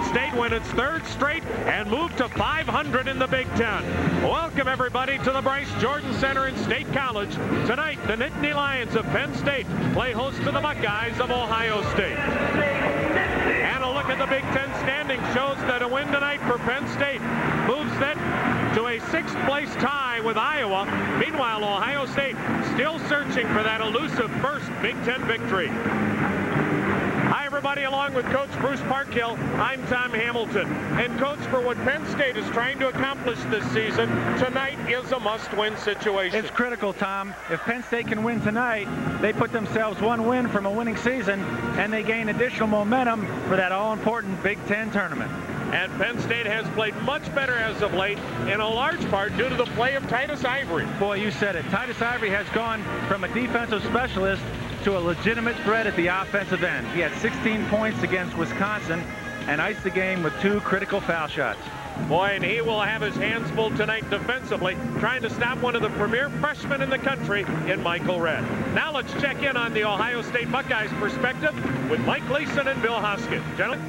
State win its third straight and move to 500 in the Big Ten. Welcome, everybody, to the Bryce Jordan Center in State College. Tonight, the Nittany Lions of Penn State play host to the Buckeyes of Ohio State. And a look at the Big Ten standing shows that a win tonight for Penn State moves them to a 6th place tie with Iowa. Meanwhile, Ohio State still searching for that elusive first Big Ten victory. Hi, everybody. Along with Coach Bruce Parkhill, I'm Tom Hamilton. And, Coach, for what Penn State is trying to accomplish this season, tonight is a must-win situation. It's critical, Tom. If Penn State can win tonight, they put themselves one win from a winning season, and they gain additional momentum for that all-important Big Ten tournament. And Penn State has played much better as of late, in a large part due to the play of Titus Ivory. Boy, you said it. Titus Ivory has gone from a defensive specialist to a legitimate threat at the offensive end. He had 16 points against Wisconsin and iced the game with 2 critical foul shots. Boy, and he will have his hands full tonight defensively, trying to stop one of the premier freshmen in the country in Michael Redd. Now let's check in on the Ohio State Buckeyes perspective with Mike Gleason and Bill Hoskett. Gentlemen.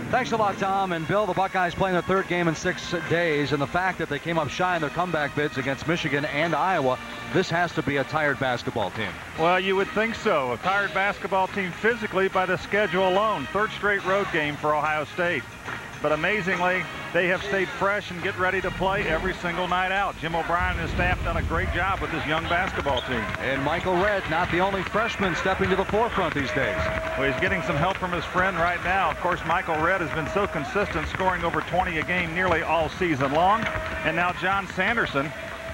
Thanks a lot, Tom. And Bill, the Buckeyes playing their 3rd game in 6 days, and the fact that they came up shy in their comeback bids against Michigan and Iowa, this has to be a tired basketball team. Well, you would think so. A tired basketball team physically by the schedule alone. 3rd straight road game for Ohio State. But amazingly, they have stayed fresh and get ready to play every single night out. Jim O'Brien and his staff done a great job with this young basketball team. And Michael Redd, not the only freshman stepping to the forefront these days. Well, he's getting some help from his friend right now. Of course, Michael Redd has been so consistent, scoring over 20 a game nearly all season long. And now Jon Sanderson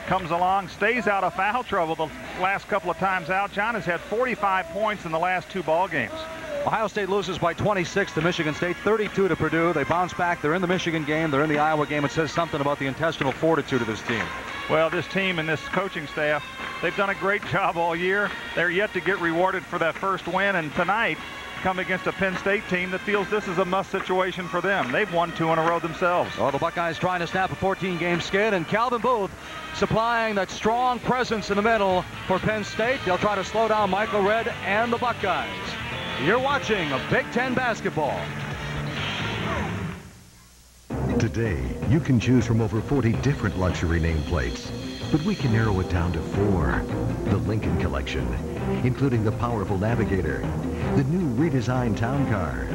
comes along, stays out of foul trouble the last couple of times out. Jon has had 45 points in the last 2 ball games. Ohio State loses by 26 to Michigan State, 32 to Purdue. They bounce back. They're in the Michigan game. They're in the Iowa game. It says something about the intestinal fortitude of this team. Well, this team and this coaching staff, they've done a great job all year. They're yet to get rewarded for that first win. And tonight, come against a Penn State team that feels this is a must situation for them. They've won 2 in a row themselves. Well, the Buckeyes trying to snap a 14-game skid, and Calvin Booth supplying that strong presence in the middle for Penn State. They'll try to slow down Michael Redd and the Buckeyes. You're watching a Big Ten basketball. Today, you can choose from over 40 different luxury nameplates, but we can narrow it down to 4. The Lincoln Collection, including the powerful Navigator, the new redesigned Town Car,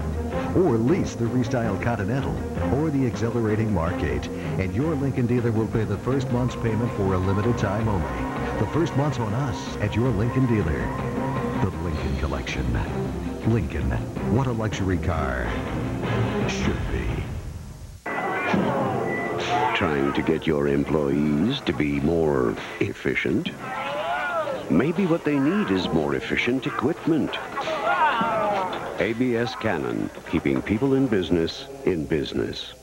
or lease the restyled Continental, or the exhilarating Mark 8, and your Lincoln dealer will pay the first month's payment for a limited time only. The first month's on us at your Lincoln dealer. The Lincoln Collection. Lincoln, what a luxury car should be. Trying to get your employees to be more efficient? Maybe what they need is more efficient equipment. ABS Cannon, keeping people in business in business.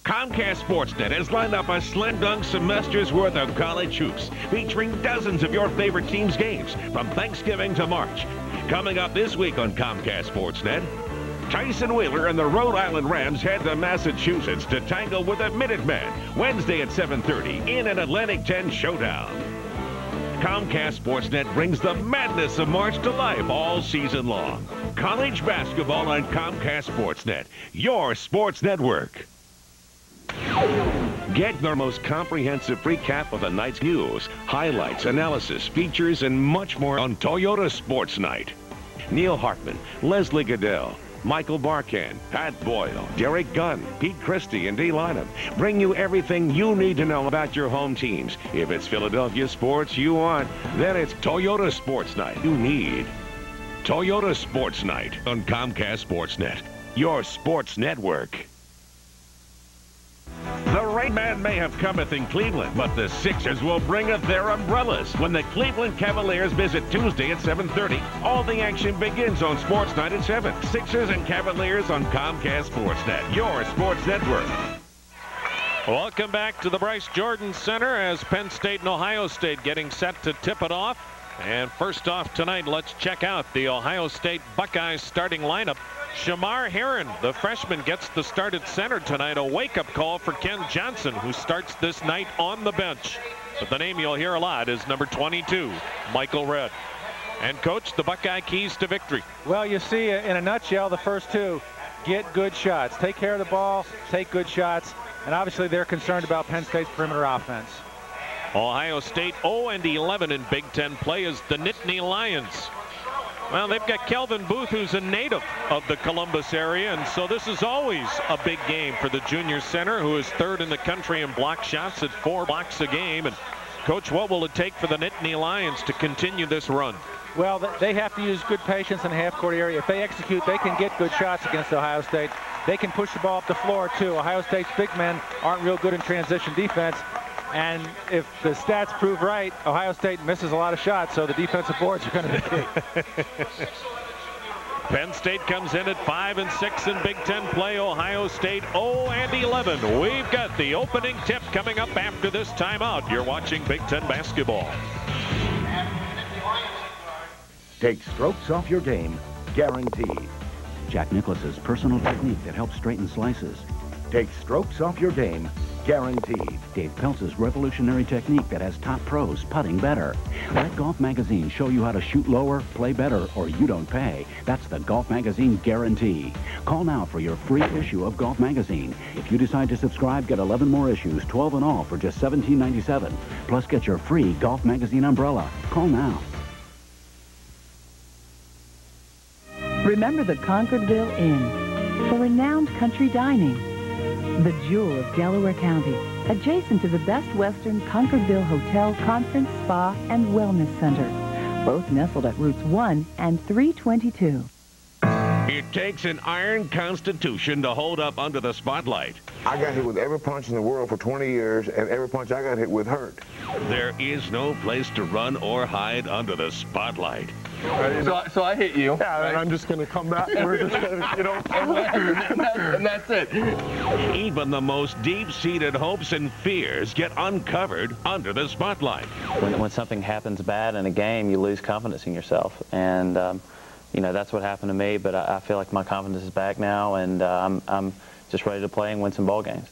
COMCAST SportsNet has lined up a slam dunk semester's worth of college hoops, featuring dozens of your favorite team's games from Thanksgiving to March. Coming up this week on COMCAST SportsNet, Tyson Wheeler and the Rhode Island Rams head to Massachusetts to tangle with the Minutemen Wednesday at 7:30 in an Atlantic 10 showdown. COMCAST SportsNet brings the madness of March to life all season long. College basketball on COMCAST SportsNet, your sports network. Get their most comprehensive recap of the night's news, highlights, analysis, features, and much more on Toyota Sports Night. Neil Hartman, Leslie Goodell, Michael Barkan, Pat Boyle, Derek Gunn, Pete Christie, and Dee Lynham bring you everything you need to know about your home teams. If it's Philadelphia sports you want, then it's Toyota Sports Night you need. Toyota Sports Night on COMCAST SportsNet, your sports network. The rain man may have cometh in Cleveland, but the Sixers will bringeth their umbrellas when the Cleveland Cavaliers visit Tuesday at 7:30. All the action begins on Sports Night at 7. Sixers and Cavaliers on COMCAST SportsNet, your sports network. Welcome back to the Bryce Jordan Center as Penn State and Ohio State getting set to tip it off. And first off tonight, let's check out the Ohio State Buckeyes starting lineup. Shamar Herron, the freshman, gets the start at center tonight. A wake-up call for Ken Johnson, who starts this night on the bench. But the name you'll hear a lot is number 22, Michael Redd. And, Coach, the Buckeye keys to victory. Well, you see, in a nutshell, the first 2. get good shots. Take care of the ball, take good shots, and obviously they're concerned about Penn State's perimeter offense. Ohio State 0-11 in Big Ten play as the Nittany Lions. Well, they've got Kelvin Booth, who's a native of the Columbus area, and so this is always a big game for the junior center, who is third in the country in block shots at 4 blocks a game. And Coach, what will it take for the Nittany Lions to continue this run? Well, they have to use good patience in the half-court area. If they execute, they can get good shots against Ohio State. They can push the ball up the floor, too. Ohio State's big men aren't real good in transition defense. And if the stats prove right, Ohio State misses a lot of shots, so the defensive boards are going to be key. Penn State comes in at 5-6 in Big Ten play. Ohio State 0-11. We've got the opening tip coming up after this timeout. You're watching Big Ten basketball. Take strokes off your game, guaranteed. Jack Nicklaus's personal technique that helps straighten slices. Take strokes off your game, guaranteed. Dave Peltz's revolutionary technique that has top pros putting better. Let Golf Magazine show you how to shoot lower, play better, or you don't pay. That's the Golf Magazine guarantee. Call now for your free issue of Golf Magazine. If you decide to subscribe, get 11 more issues, 12 in all, for just $17.97. Plus, get your free Golf Magazine umbrella. Call now. Remember the Concordville Inn for renowned country dining. The jewel of Delaware County, adjacent to the Best Western Concordville Hotel, Conference, Spa, and Wellness Center, both nestled at routes 1 and 322. It takes an iron constitution to hold up under the spotlight. I got hit with every punch in the world for 20 years, and every punch I got hit with hurt. There is no place to run or hide under the spotlight. Right, so I hit you. Yeah, right? And I'm just going to come back. We're just going to, you know. and that's it. Even the most deep-seated hopes and fears get uncovered under the spotlight. When something happens bad in a game, you lose confidence in yourself. And, you know, that's what happened to me. But I feel like my confidence is back now, and I'm just ready to play and win some ball games.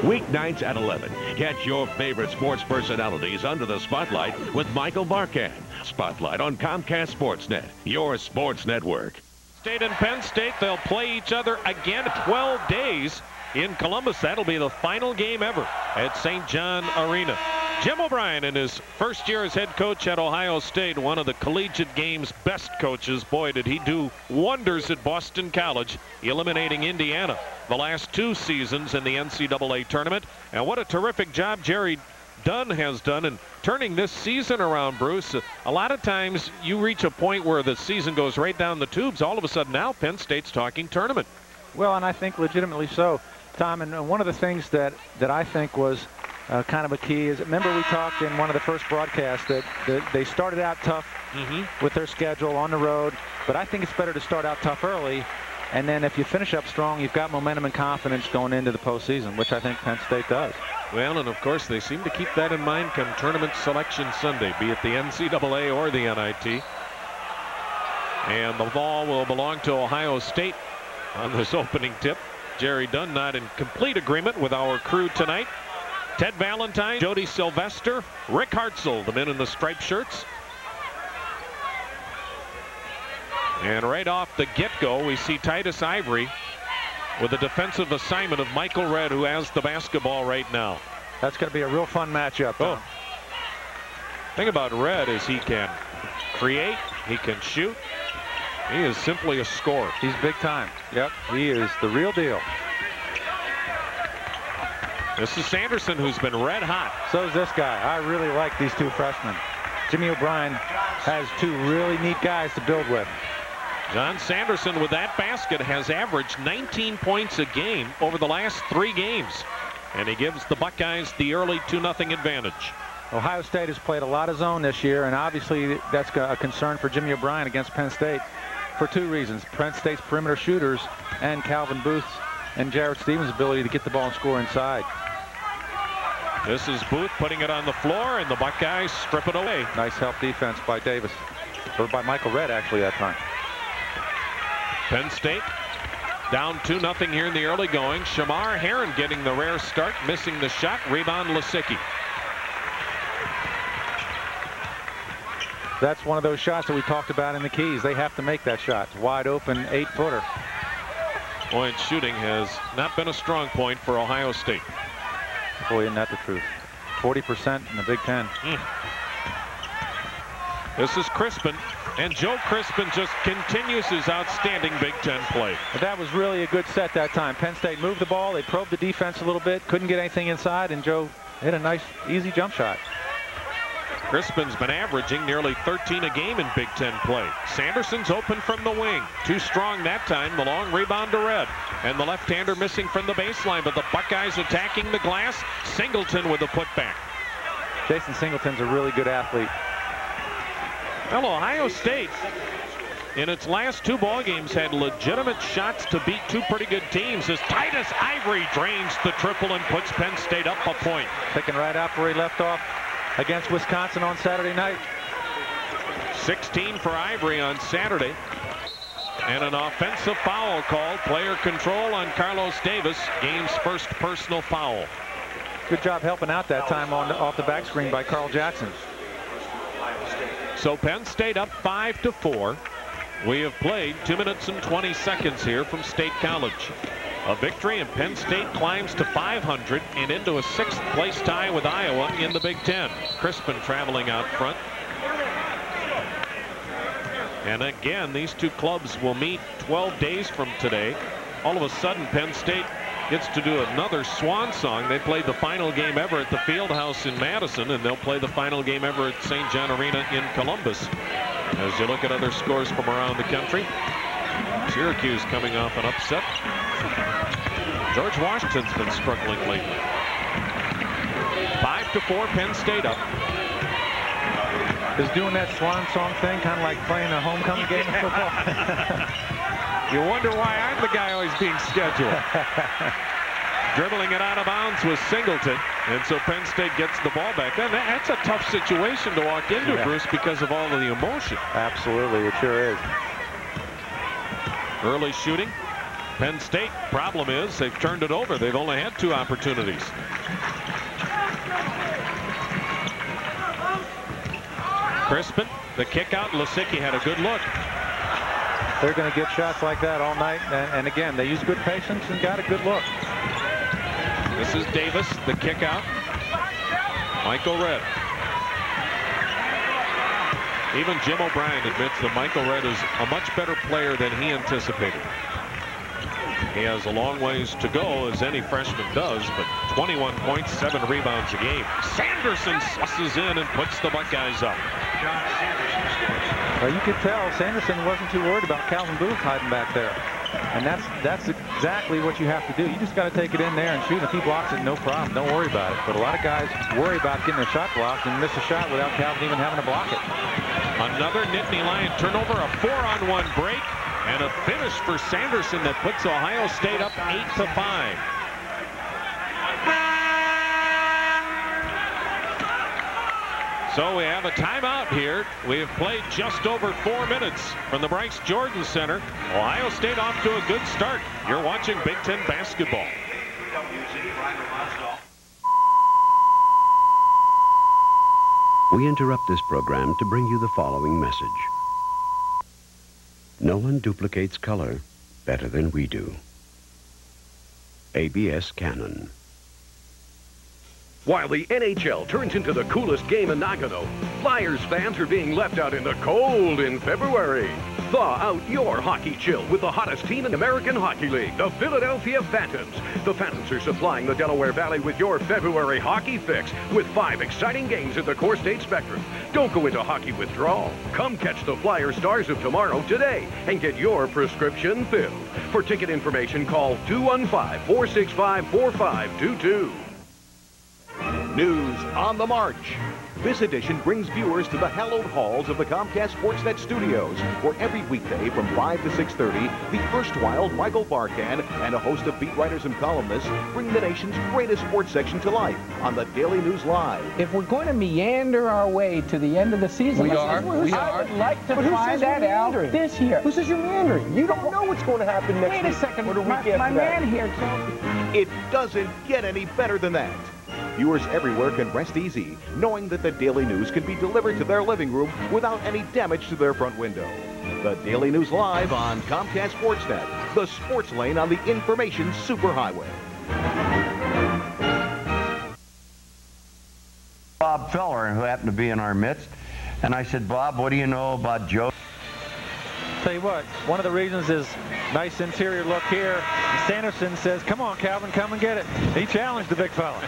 Weeknights at 11. Catch your favorite sports personalities under the spotlight with Michael Barkan. Spotlight on COMCAST SportsNet, your sports network. State and Penn State, they'll play each other again 12 days in Columbus. That'll be the final game ever at St. John Arena. Jim O'Brien, in his first year as head coach at Ohio State, one of the collegiate game's best coaches. Boy, did he do wonders at Boston College, eliminating Indiana the last 2 seasons in the NCAA tournament. And what a terrific job Jerry Dunn has done in turning this season around, Bruce. A lot of times you reach a point where the season goes right down the tubes. All of a sudden now Penn State's talking tournament. Well, and I think legitimately so, Tom. And one of the things that I think was kind of a key is, remember we talked in one of the first broadcasts that they started out tough with their schedule on the road, but I think it's better to start out tough early, and then if you finish up strong, you've got momentum and confidence going into the postseason, which I think Penn State does. Well, and of course they seem to keep that in mind come tournament selection Sunday, be it the NCAA or the NIT. And the ball will belong to Ohio State on this opening tip. Jerry Dunn not in complete agreement with our crew tonight. Ted Valentine, Jody Sylvester, Rick Hartzell, the men in the striped shirts. And right off the get-go, we see Titus Ivory with a defensive assignment of Michael Redd, who has the basketball right now. That's going to be a real fun matchup. Oh. Thing about Redd is he can create, he can shoot. He is simply a scorer. He's big time. Yep, he is the real deal. This is Sanderson, who's been red hot. So is this guy. I really like these 2 freshmen. Jimmy O'Brien has 2 really neat guys to build with. Jon Sanderson, with that basket, has averaged 19 points a game over the last 3 games. And he gives the Buckeyes the early 2-0 advantage. Ohio State has played a lot of zone this year, and obviously that's a concern for Jimmy O'Brien against Penn State for 2 reasons. Penn State's perimeter shooters and Calvin Booth's and Jarrett Stephens' ability to get the ball and score inside. This is Booth putting it on the floor, and the Buckeyes strip it away. Nice help defense by Davis, or by Michael Redd actually that time. Penn State down 2-0 here in the early going. Shamar Herron getting the rare start, missing the shot. Rebound Lisicky. That's one of those shots that we talked about in the Keys. They have to make that shot. Wide open 8-footer. Point shooting has not been a strong point for Ohio State. Boy, isn't that the truth? 40% in the Big Ten. This is Crispin, and Joe Crispin just continues his outstanding Big Ten play. But that was really a good set that time. Penn State moved the ball. They probed the defense a little bit, couldn't get anything inside, and Joe hit a nice, easy jump shot. Crispin's been averaging nearly 13 a game in Big Ten play. Sanderson's open from the wing. Too strong that time. The long rebound to Red. And the left-hander missing from the baseline, but the Buckeyes attacking the glass. Singleton with a putback. Jason Singleton's a really good athlete. Well, Ohio State, in its last 2 ball games, had legitimate shots to beat 2 pretty good teams as Titus Ivory drains the triple and puts Penn State up a point. Picking right up where he left off against Wisconsin on Saturday night. 16 for Ivory on Saturday. And an offensive foul called. Player control on Carlos Davis. Game's first personal foul. Good job helping out that time off the back screen by Carl Jackson. So Penn State up 5-4. We have played 2 minutes and 20 seconds here from State College. A victory, and Penn State climbs to 500 and into a 6th place tie with Iowa in the Big Ten. Crispin traveling out front. And again, these 2 clubs will meet 12 days from today. All of a sudden, Penn State gets to do another swan song. They played the final game ever at the Fieldhouse in Madison, and they'll play the final game ever at St. John Arena in Columbus. As you look at other scores from around the country, Syracuse coming off an upset. George Washington's been struggling lately. 5-4, Penn State up. Is doing that swan song thing kind of like playing a homecoming game of football? You wonder why I'm the guy always being scheduled. Dribbling it out of bounds was Singleton, and so Penn State gets the ball back. And that's a tough situation to walk into, Bruce, because of all of the emotion. Absolutely, it sure is. Early shooting. Penn State, problem is they've turned it over. They've only had 2 opportunities. Crispin, the kick out. Lisicky had a good look. They're going to get shots like that all night. And again, they use good patience and got a good look. This is Davis, the kick out. Michael Redd. Even Jim O'Brien admits that Michael Redd is a much better player than he anticipated. He has a long ways to go, as any freshman does, but 21 points, 7 rebounds a game. Sanderson slusses in and puts the Buckeyes up. Well, you could tell Sanderson wasn't too worried about Calvin Booth hiding back there. And that's exactly what you have to do. You just got to take it in there and shoot. If he blocks it, no problem. Don't worry about it. But a lot of guys worry about getting their shot blocked and miss a shot without Calvin even having to block it. Another Nittany Lion turnover, a 4-on-1 break, and a finish for Sanderson that puts Ohio State up 8-5. So we have a timeout here. We have played just over 4 minutes from the Bryce Jordan Center. Ohio State off to a good start. You're watching Big Ten basketball. We interrupt this program to bring you the following message. No one duplicates color better than we do. ABS Canon. While the NHL turns into the coolest game in Nagano, Flyers fans are being left out in the cold in February. Thaw out your hockey chill with the hottest team in the American Hockey League, the Philadelphia Phantoms. The Phantoms are supplying the Delaware Valley with your February hockey fix with 5 exciting games at the Core State Spectrum. Don't go into hockey withdrawal. Come catch the Flyer Stars of tomorrow today and get your prescription filled. For ticket information, call 215-465-4522. News on the March. This edition brings viewers to the hallowed halls of the COMCAST SportsNet studios, where every weekday from 5 to 6:30, the erstwhile Michael Barkan and a host of beat writers and columnists bring the nation's greatest sports section to life on the Daily News Live. If we're going to meander our way to the end of the season, I would like to find that out this year. Who says you're meandering? You don't know what's going to happen next week. Wait a second. Or the week after my that. man here told me. It doesn't get any better than that. Viewers everywhere can rest easy, knowing that the Daily News can be delivered to their living room without any damage to their front window. The Daily News Live on COMCAST SportsNet. the sports lane on the information superhighway. Bob Feller, who happened to be in our midst, and I said, Bob, what do you know about Joe? Tell you what, one of the reasons is nice interior look here. Sanderson says, come on, Calvin, come and get it. He challenged the big fella.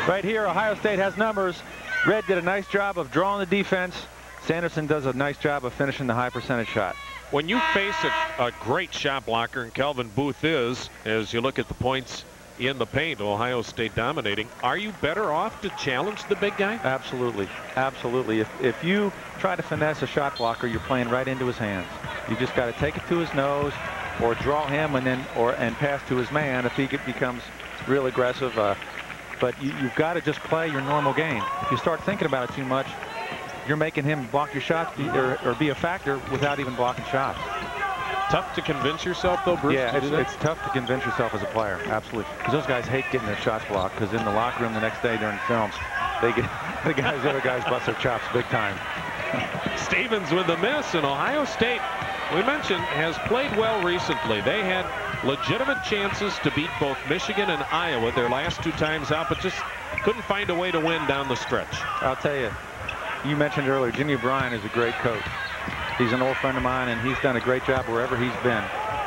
Right here, Ohio State has numbers. Red did a nice job of drawing the defense. Sanderson does a nice job of finishing the high percentage shot. When you face a great shot blocker, and Calvin Booth is, as you look at the points in the paint, Ohio State dominating, are you better off to challenge the big guy? Absolutely. Absolutely. If you try to finesse a shot blocker, you're playing right into his hands. You just got to take it to his nose or draw him and pass to his man if he becomes real aggressive. But you've got to just play your normal game. If you start thinking about it too much, you're making him block your shots or be a factor without even blocking shots. Tough to convince yourself, though, Bruce? Yeah, it's tough to convince yourself as a player, absolutely. Because those guys hate getting their shots blocked, because in the locker room the next day during films, they get the other guys bust their chops big time. Stevens with the miss, and Ohio State, we mentioned, has played well recently. They had legitimate chances to beat both Michigan and Iowa their last 2 times out, but just couldn't find a way to win down the stretch. I'll tell you, you mentioned earlier, Jimmy O'Brien is a great coach. He's an old friend of mine, and he's done a great job wherever he's been.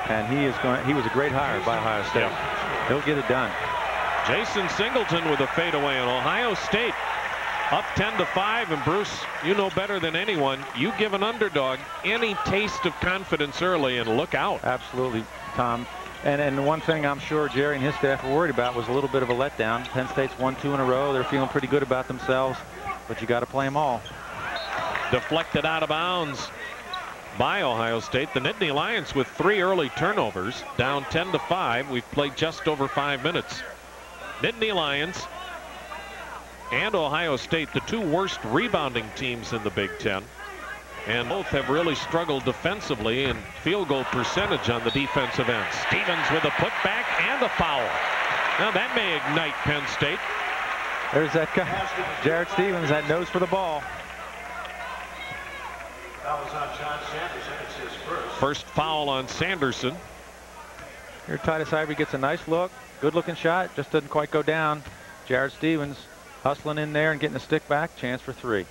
And he was a great hire by Ohio State. Yeah. He'll get it done. Jason Singleton with a fadeaway, and Ohio State up 10-5. And Bruce, you know better than anyone, you give an underdog any taste of confidence early and look out. Absolutely, Tom. And one thing I'm sure Jerry and his staff were worried about was a little bit of a letdown. Penn State's won 2 in a row. They're feeling pretty good about themselves, but you got to play them all. Deflected out of bounds by Ohio State. The Nittany Lions with 3 early turnovers, down 10-5. We've played just over 5 minutes. Nittany Lions and Ohio State, the 2 worst rebounding teams in the Big Ten, and both have really struggled defensively in field goal percentage on the defensive end. Stevens with a putback and a foul. Now that may ignite Penn State. There's that guy, Jarrett Stephens, that nose for the ball. That was on Jon Sanderson. It's his First foul on Sanderson. Here Titus Ivory gets a nice look. Good looking shot. Just doesn't quite go down. Jarrett Stephens hustling in there and getting a stick back. Chance for 3.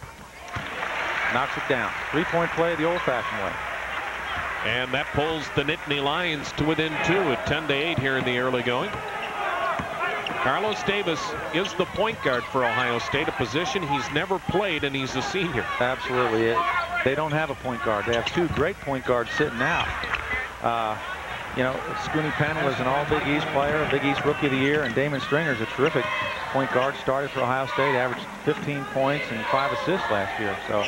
Knocks it down. 3-point play the old-fashioned way. And that pulls the Nittany Lions to within 2 at 10-8 here in the early going. Carlos Davis is the point guard for Ohio State, a position he's never played, and he's a senior. Absolutely. They don't have a point guard. They have 2 great point guards sitting out. You know, Scooney Penn was an all-Big East player, a Big East Rookie of the Year, and Damon Stringer's a terrific point guard. Started for Ohio State, averaged 15 points and 5 assists last year. So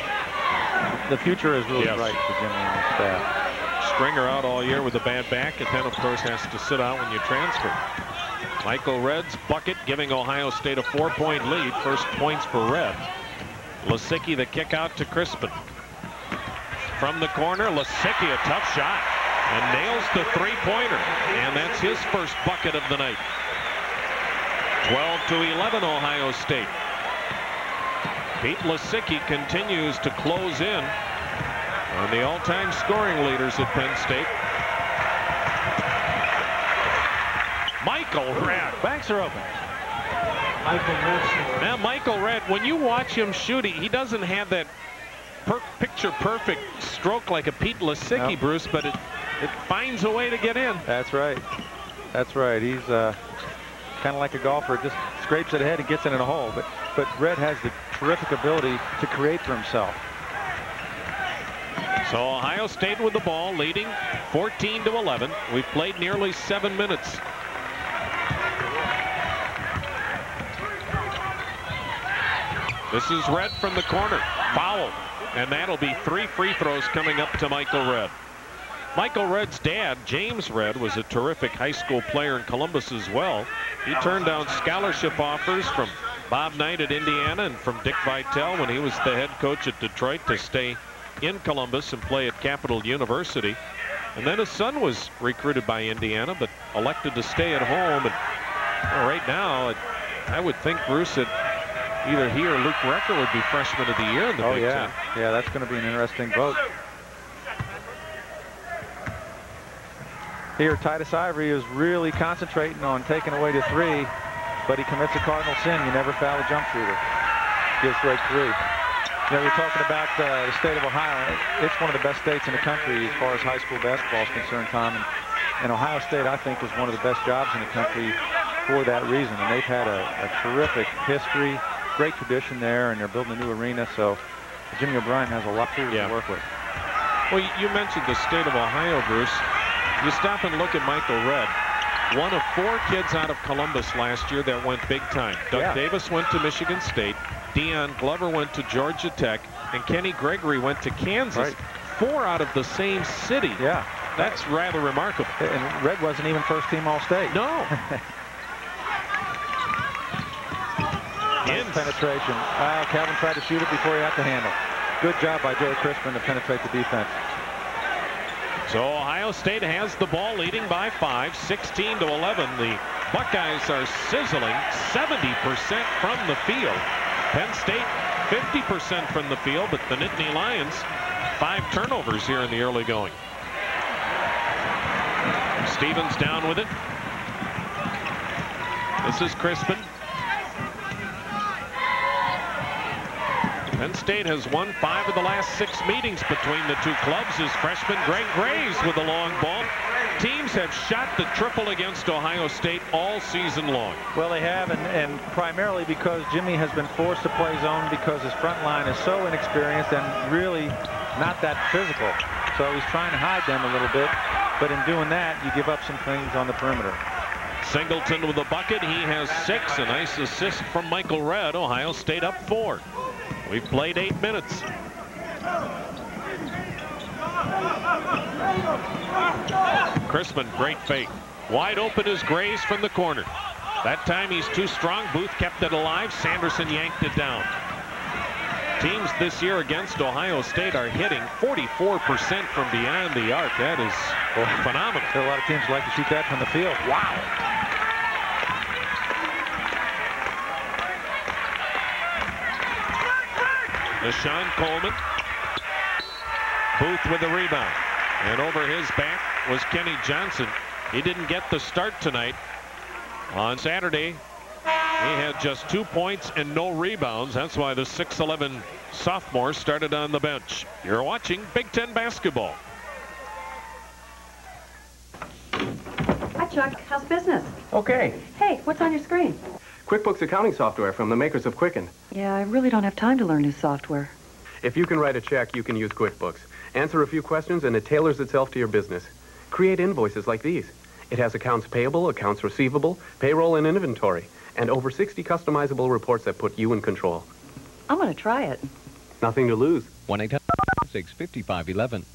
the future is really bright for Jimmy and his staff. Stringer out all year with a bad back, and then, of course, has to sit out when you transfer. Michael Red's bucket giving Ohio State a 4-point lead. First points for Red. Lisicky the kick out to Crispin. From the corner, Lisicky a tough shot and nails the 3-pointer, and that's his first bucket of the night. 12-11 Ohio State. Pete Lisicky continues to close in on the all-time scoring leaders at Penn State. Michael Red. Banks are open. Now Michael Red, when you watch him shoot, he doesn't have that picture perfect stroke like a Pete Lisicky, Bruce, but it finds a way to get in. That's right. That's right. He's kind of like a golfer, just scrapes it ahead and gets it in a hole. But Red has the terrific ability to create for himself. So Ohio State with the ball, leading 14-11. We've played nearly 7 minutes. This is Red from the corner. Foul. And that'll be 3 free throws coming up to Michael Red. Michael Red's dad, James Red, was a terrific high school player in Columbus as well. He turned down scholarship offers from Bob Knight at Indiana and from Dick Vitale when he was the head coach at Detroit to stay in Columbus and play at Capital University. And then his son was recruited by Indiana but elected to stay at home. And right now, I would think, Bruce, that either he or Luke Recker would be freshman of the year in the Big Ten. Yeah, that's going to be an interesting vote. Here, Titus Ivory is really concentrating on taking away the 3, but he commits a cardinal sin. You never foul a jump shooter. Gives break 3. You know, we're talking about the state of Ohio. It's one of the best states in the country as far as high school basketball is concerned, Tom. And Ohio State, I think, is one of the best jobs in the country for that reason. And they've had a terrific history, great tradition there, and they're building a new arena. So Jimmy O'Brien has a lot of tools to work with. Well, you mentioned the state of Ohio, Bruce. You stop and look at Michael Redd. One of 4 kids out of Columbus last year that went big time. Doug Davis went to Michigan State. Deion Glover went to Georgia Tech. And Kenny Gregory went to Kansas. Right. 4 out of the same city. Yeah. That's rather remarkable. And Redd wasn't even first-team All-State. No. Nice penetration. Calvin tried to shoot it before he had to handle. Good job by Joey Crispin to penetrate the defense. So Ohio State has the ball, leading by 5, 16-11. The Buckeyes are sizzling, 70% from the field. Penn State 50% from the field, but the Nittany Lions 5 turnovers here in the early going. Stevens down with it. This is Crispin. Penn State has won 5 of the last 6 meetings between the 2 clubs as freshman Greg Graves with the long ball. Teams have shot the triple against Ohio State all season long. Well, they have, and primarily because Jimmy has been forced to play zone because his front line is so inexperienced and really not that physical. So he's trying to hide them a little bit, but in doing that, you give up some things on the perimeter. Singleton with a bucket. He has 6. A nice assist from Michael Redd. Ohio State up 4. We've played 8 minutes. Crispin, great fake. Wide open is Graves from the corner. That time he's too strong. Booth kept it alive. Sanderson yanked it down. Teams this year against Ohio State are hitting 44% from beyond the arc. That is phenomenal. There are a lot of teams like to shoot that from the field. Wow. Neshaun Coleman. Booth with the rebound. And over his back was Kenny Johnson. He didn't get the start tonight. On Saturday, he had just 2 points and no rebounds. That's why the 6'11 sophomore started on the bench. You're watching Big Ten basketball. Hi, Chuck. How's business? Okay. Hey, what's on your screen? QuickBooks accounting software from the makers of Quicken. Yeah, I really don't have time to learn new software. If you can write a check, you can use QuickBooks. Answer a few questions and it tailors itself to your business. Create invoices like these. It has accounts payable, accounts receivable, payroll, and inventory, and over 60 customizable reports that put you in control. I'm going to try it. Nothing to lose. 1-800-655-11.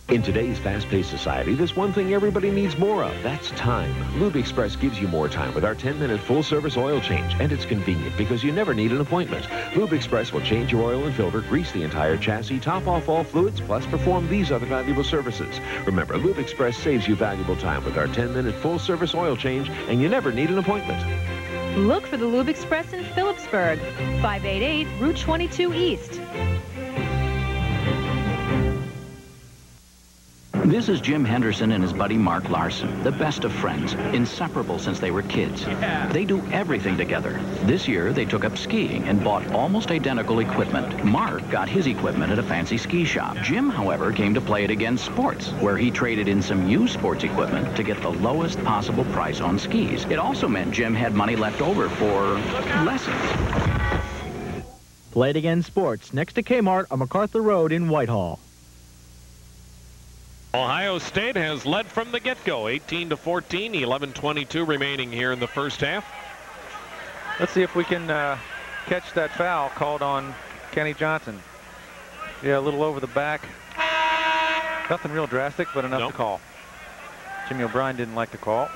In today's fast-paced society, there's one thing everybody needs more of. That's time. Lube Express gives you more time with our 10-minute full-service oil change, and it's convenient because you never need an appointment. Lube Express will change your oil and filter, grease the entire chassis, top off all fluids, plus perform these other valuable services. Remember, Lube Express saves you valuable time with our 10-minute full-service oil change, and you never need an appointment. Look for the Lube Express in Phillipsburg, 588 Route 22 East. This is Jim Henderson and his buddy Mark Larson, the best of friends, inseparable since they were kids. Yeah. They do everything together. This year, they took up skiing and bought almost identical equipment. Mark got his equipment at a fancy ski shop. Jim, however, came to play it against sports, where he traded in some used sports equipment to get the lowest possible price on skis. It also meant Jim had money left over for lessons. Play it again sports, next to Kmart on MacArthur Road in Whitehall. Ohio State has led from the get-go, 18-14, 11:22 remaining here in the first half. Let's see if we can catch that foul called on Kenny Johnson. Yeah, a little over the back. Nothing real drastic, but enough to call. Jimmy O'Brien didn't like the call.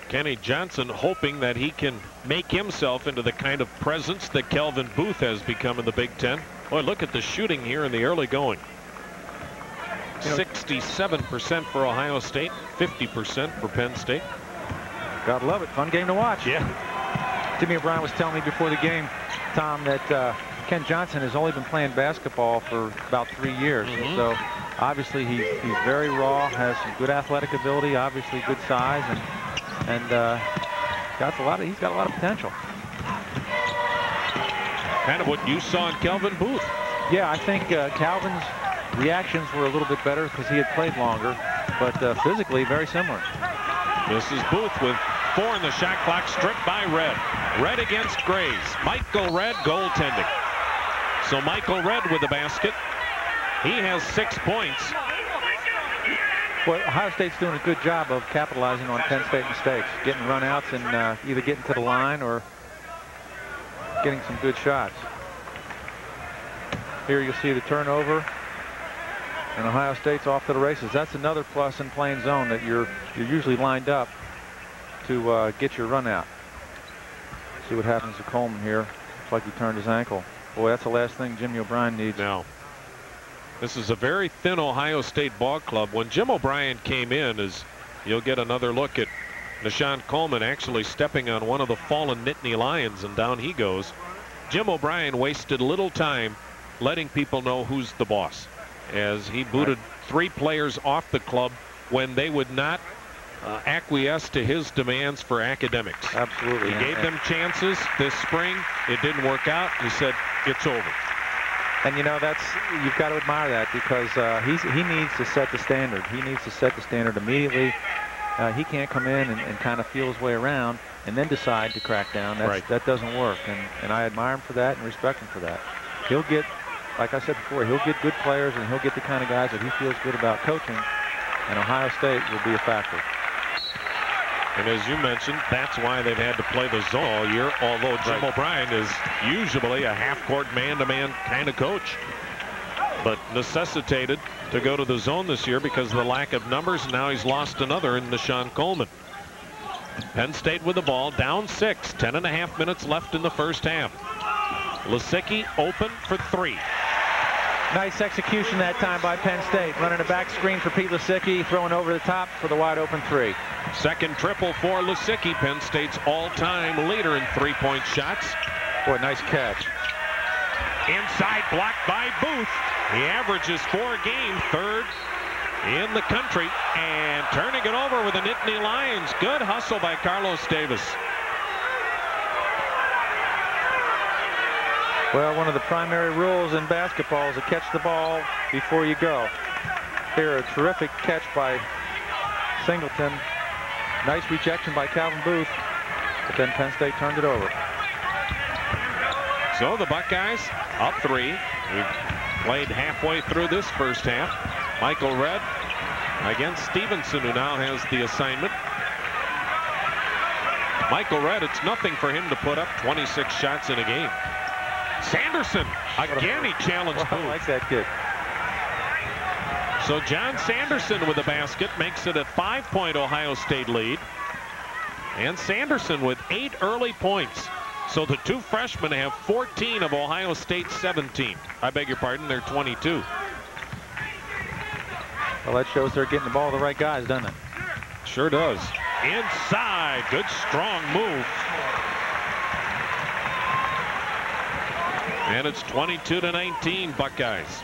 Kenny Johnson hoping that he can make himself into the kind of presence that Kelvin Booth has become in the Big Ten. Boy, look at the shooting here in the early going. 67% for Ohio State, 50% for Penn State. Gotta love it. Fun game to watch. Yeah. Jimmy O'Brien was telling me before the game, Tom, that Ken Johnson has only been playing basketball for about 3 years. So obviously he's very raw, has some good athletic ability, obviously good size, and he's got a lot of potential. Kind of what you saw in Calvin Booth. Yeah, I think Calvin's reactions were a little bit better because he had played longer, but physically very similar. This is Booth with 4 in the shot clock, stripped by Red. Red against Grays. Michael Red goaltending. So Michael Red with the basket. He has 6 points. Well, Ohio State's doing a good job of capitalizing on Penn State mistakes, getting runouts and either getting to the line or getting some good shots. Here you'll see the turnover, and Ohio State's off to the races. That's another plus in playing zone, that you're usually lined up to get your run out. See what happens to Coleman here. Looks like he turned his ankle. Boy, that's the last thing Jimmy O'Brien needs. No. This is a very thin Ohio State ball club. When Jim O'Brien came in, you'll get another look at Neshaun Coleman actually stepping on one of the fallen Nittany Lions, and down he goes. Jim O'Brien wasted little time letting people know who's the boss, as he booted 3 players off the club when they would not acquiesce to his demands for academics. Absolutely. He gave them chances this spring. It didn't work out. He said, it's over. And you know, you've got to admire that, because he needs to set the standard. He needs to set the standard immediately. He can't come in and kind of feel his way around and then decide to crack down. That doesn't work. And I admire him for that and respect him for that. He'll get, like I said before, he'll get good players, and he'll get the kind of guys that he feels good about coaching. And Ohio State will be a factor. And as you mentioned, that's why they've had to play the zone all year, although Jim O'Brien is usually a half-court man-to-man kind of coach. But necessitated to go to the zone this year because of the lack of numbers. Now he's lost another in Neshaun Coleman. Penn State with the ball, down 6, 10.5 minutes left in the first half. Lisicky open for 3. Nice execution that time by Penn State. Running a back screen for Pete Lisicky, throwing over the top for the wide open 3. Second triple for Lisicky, Penn State's all-time leader in 3-point shots. Boy, nice catch. Inside, blocked by Booth. He averages 4 a game, 3rd in the country, and turning it over with the Nittany Lions. Good hustle by Carlos Davis. Well, one of the primary rules in basketball is to catch the ball before you go. Here, a terrific catch by Singleton. Nice rejection by Calvin Booth, but then Penn State turned it over. So the Buckeyes up 3. We've played halfway through this first half. Michael Red against Stevenson, who now has the assignment. Michael Red, it's nothing for him to put up 26 shots in a game. Sanderson, again he challenged Booth. I like that kid. So Jon Sanderson with the basket makes it a 5-point Ohio State lead. And Sanderson with 8 early points. So the 2 freshmen have 14 of Ohio State's 17. I beg your pardon, they're 22. Well, that shows they're getting the ball to the right guys, doesn't it? Sure does. Inside, good strong move. And it's 22-19 Buckeyes.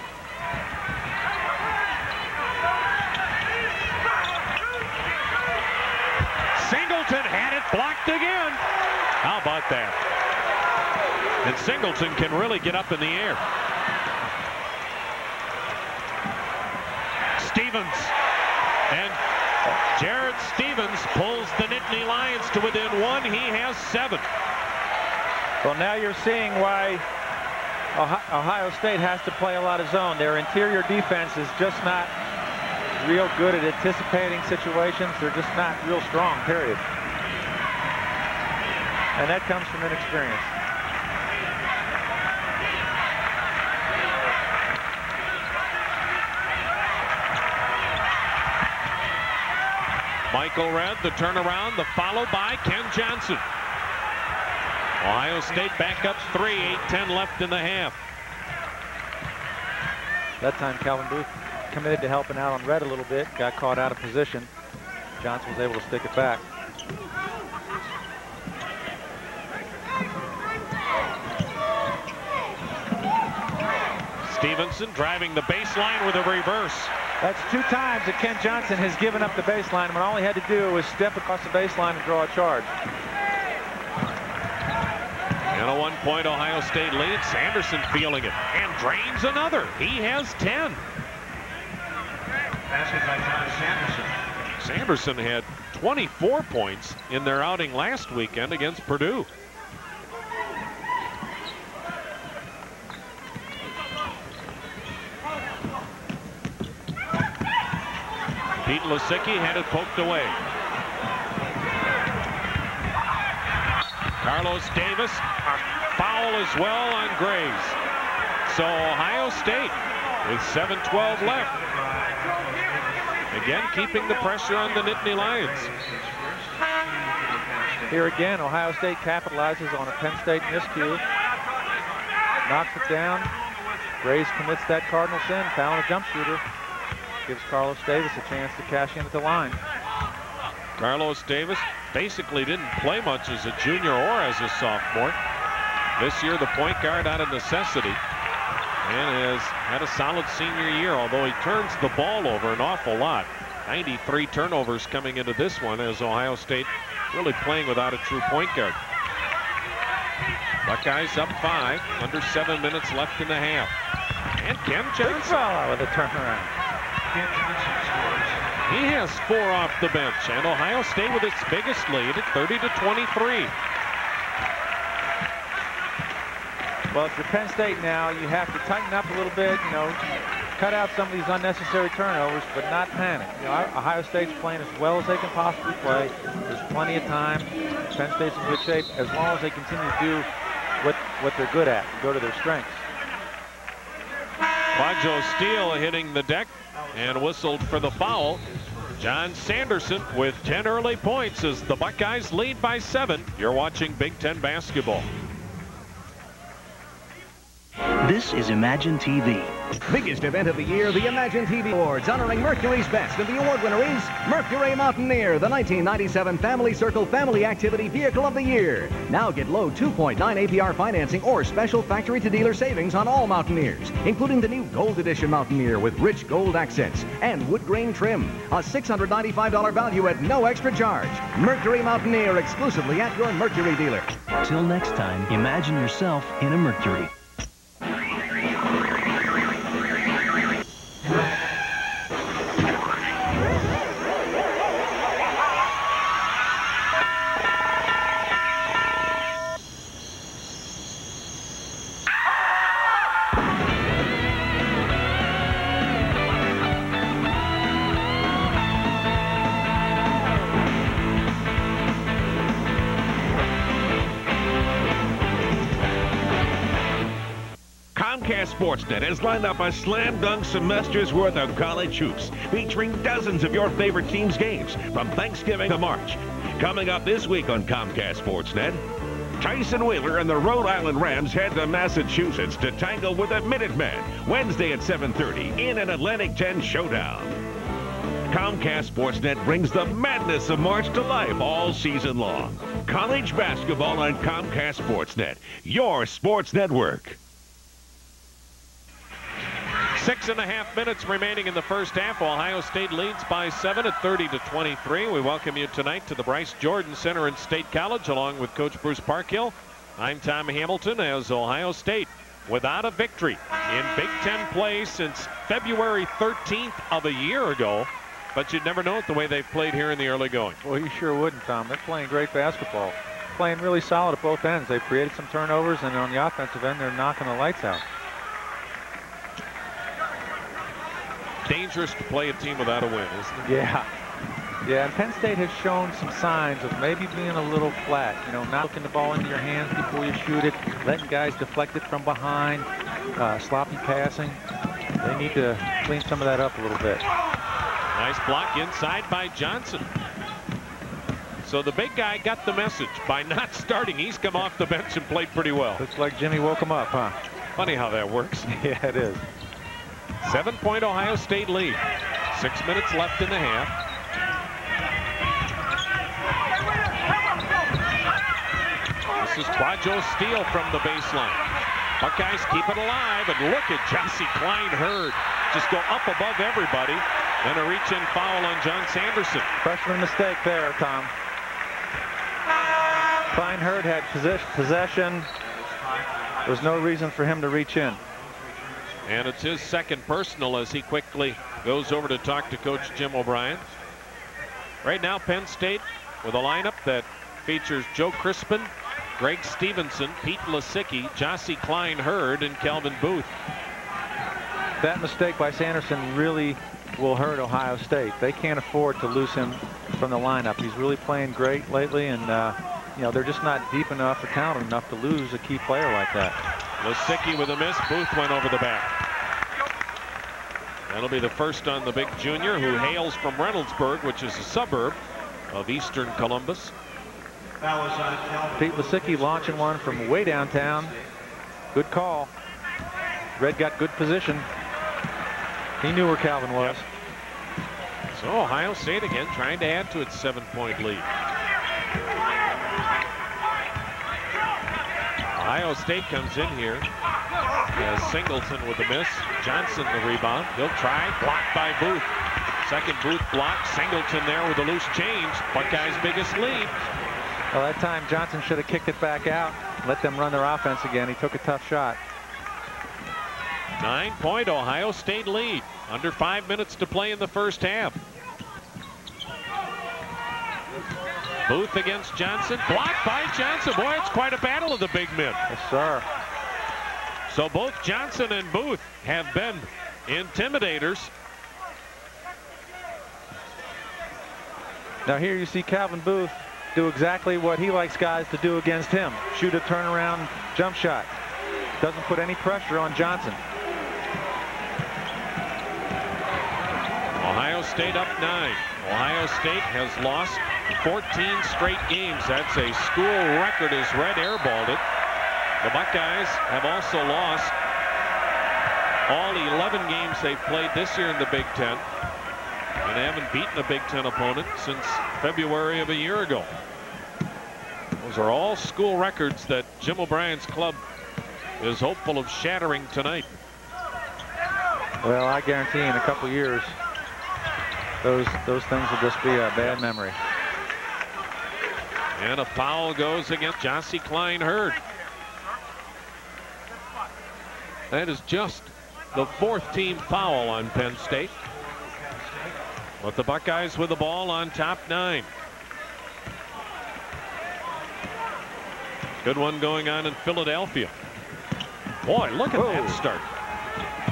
Singleton had it blocked again. How about that? And Singleton can really get up in the air. Stephens, and Jarrett Stephens pulls the Nittany Lions to within 1. He has 7. Well, now you're seeing why Ohio State has to play a lot of zone. Their interior defense is just not real good at anticipating situations. They're just not real strong, period. And that comes from inexperience. Michael Red, the turnaround, the follow by Ken Johnson. Ohio State back up 3, 8:10 left in the half. That time Calvin Booth committed to helping out on Red a little bit, got caught out of position. Johnson was able to stick it back. Stevenson driving the baseline with a reverse. That's 2 times that Ken Johnson has given up the baseline when all he had to do was step across the baseline and draw a charge. And a 1-point Ohio State lead. Sanderson feeling it and drains another. He has 10. Basket by Jon Sanderson. Sanderson had 24 points in their outing last weekend against Purdue. Pete Lisicky had it poked away. Carlos Davis, a foul as well on Graves. So Ohio State with 7:12 left. Again, keeping the pressure on the Nittany Lions. Here again, Ohio State capitalizes on a Penn State miscue. Knocks it down. Graves commits that cardinal sin, fouling a jump shooter. Gives Carlos Davis a chance to cash in at the line. Carlos Davis basically didn't play much as a junior or as a sophomore. This year, the point guard out of necessity, and has had a solid senior year, although he turns the ball over an awful lot. 93 turnovers coming into this one, as Ohio State really playing without a true point guard. Buckeyes up 5, under 7 minutes left in the half. And Ken Johnson with a turnaround. Ken Johnson scores. He has 4 off the bench, and Ohio State with its biggest lead at 30-23. Well, if you're Penn State now, you have to tighten up a little bit, you know, cut out some of these unnecessary turnovers, but not panic. You know, Ohio State's playing as well as they can possibly play. There's plenty of time. Penn State's in good shape as long as they continue to do what they're good at, go to their strengths. Quadro Steele hitting the deck and whistled for the foul. Jon Sanderson with 10 early points as the Buckeyes lead by 7. You're watching Big Ten basketball. This is Imagine TV. Biggest event of the year, the Imagine TV Awards, honoring Mercury's best. And the award winner is Mercury Mountaineer, the 1997 Family Circle Family Activity Vehicle of the Year. Now get low 2.9 APR financing or special factory-to-dealer savings on all Mountaineers, including the new Gold Edition Mountaineer with rich gold accents and wood grain trim. A $695 value at no extra charge. Mercury Mountaineer exclusively at your Mercury dealer. Till next time, imagine yourself in a Mercury. COMCAST SportsNet has lined up a slam dunk semester's worth of college hoops, featuring dozens of your favorite teams' games from Thanksgiving to March. Coming up this week on COMCAST SportsNet, Tyson Wheeler and the Rhode Island Rams head to Massachusetts to tangle with the Minutemen Wednesday at 7:30 in an Atlantic 10 showdown. COMCAST SportsNet brings the madness of March to life all season long. College basketball on COMCAST SportsNet, your sports network. 6.5 minutes remaining in the first half. Ohio State leads by 7 at 30-23. We welcome you tonight to the Bryce Jordan Center in State College along with Coach Bruce Parkhill. I'm Tom Hamilton as Ohio State without a victory in Big Ten play since February 13th of a year ago. But you'd never know it the way they've played here in the early going. Well, you sure wouldn't, Tom. They're playing great basketball. Playing really solid at both ends. They've created some turnovers, and on the offensive end, they're knocking the lights out. Dangerous to play a team without a win, isn't it? Yeah. Yeah, and Penn State has shown some signs of maybe being a little flat. You know, not looking the ball into your hands before you shoot it, letting guys deflect it from behind, sloppy passing. They need to clean some of that up a little bit. Nice block inside by Johnson. So the big guy got the message. By not starting, he's come off the bench and played pretty well. Looks like Jimmy woke him up, huh? Funny how that works. Yeah, it is. 7-point Ohio State lead. 6 minutes left in the half. This is Quadro Steele from the baseline. Buckeyes keep it alive, and look at Gyasi Cline-Heard just go up above everybody. And a reach-in foul on Jon Sanderson. Freshman mistake there, Tom. Cline-Heard had possession. There was no reason for him to reach in. And it's his second personal as he quickly goes over to talk to Coach Jim O'Brien. Right now, Penn State with a lineup that features Joe Crispin, Greg Stevenson, Pete Lisicky, Gyasi Cline-Heard, and Calvin Booth. That mistake by Sanderson really will hurt Ohio State. They can't afford to lose him from the lineup. He's really playing great lately, and you know, they're just not deep enough or talented enough to lose a key player like that. Lisicky with a miss. Booth went over the back. That'll be the first on the big junior, who hails from Reynoldsburg, which is a suburb of eastern Columbus. Pete Lisicky launching one from way downtown. Good call. Red got good position. He knew where Calvin was. So Ohio State again trying to add to its 7-point lead. Ohio State comes in here as Singleton with the miss. Johnson the rebound. He'll try. Blocked by Booth. Second Booth block. Singleton there with a loose change. Buckeyes' biggest lead. Well, that time Johnson should have kicked it back out. Let them run their offense again. He took a tough shot. 9-point Ohio State lead. Under 5 minutes to play in the first half. Booth against Johnson. Blocked by Johnson. Boy, it's quite a battle of the big men. Yes, sir. So both Johnson and Booth have been intimidators. Now here you see Calvin Booth do exactly what he likes guys to do against him. Shoot a turnaround jump shot. Doesn't put any pressure on Johnson. Ohio State up 9. Ohio State has lost 14 straight games. That's a school record as Red airballed it. The Buckeyes have also lost all 11 games they've played this year in the Big Ten, and haven't beaten a Big Ten opponent since February of a year ago. Those are all school records that Jim O'Brien's club is hopeful of shattering tonight. Well, I guarantee in a couple years those things will just be a bad memory. And a foul goes against Gyasi Cline-Heard. That is just the 4th team foul on Penn State. But the Buckeyes with the ball on top 9. Good one going on in Philadelphia. Boy, look at that start.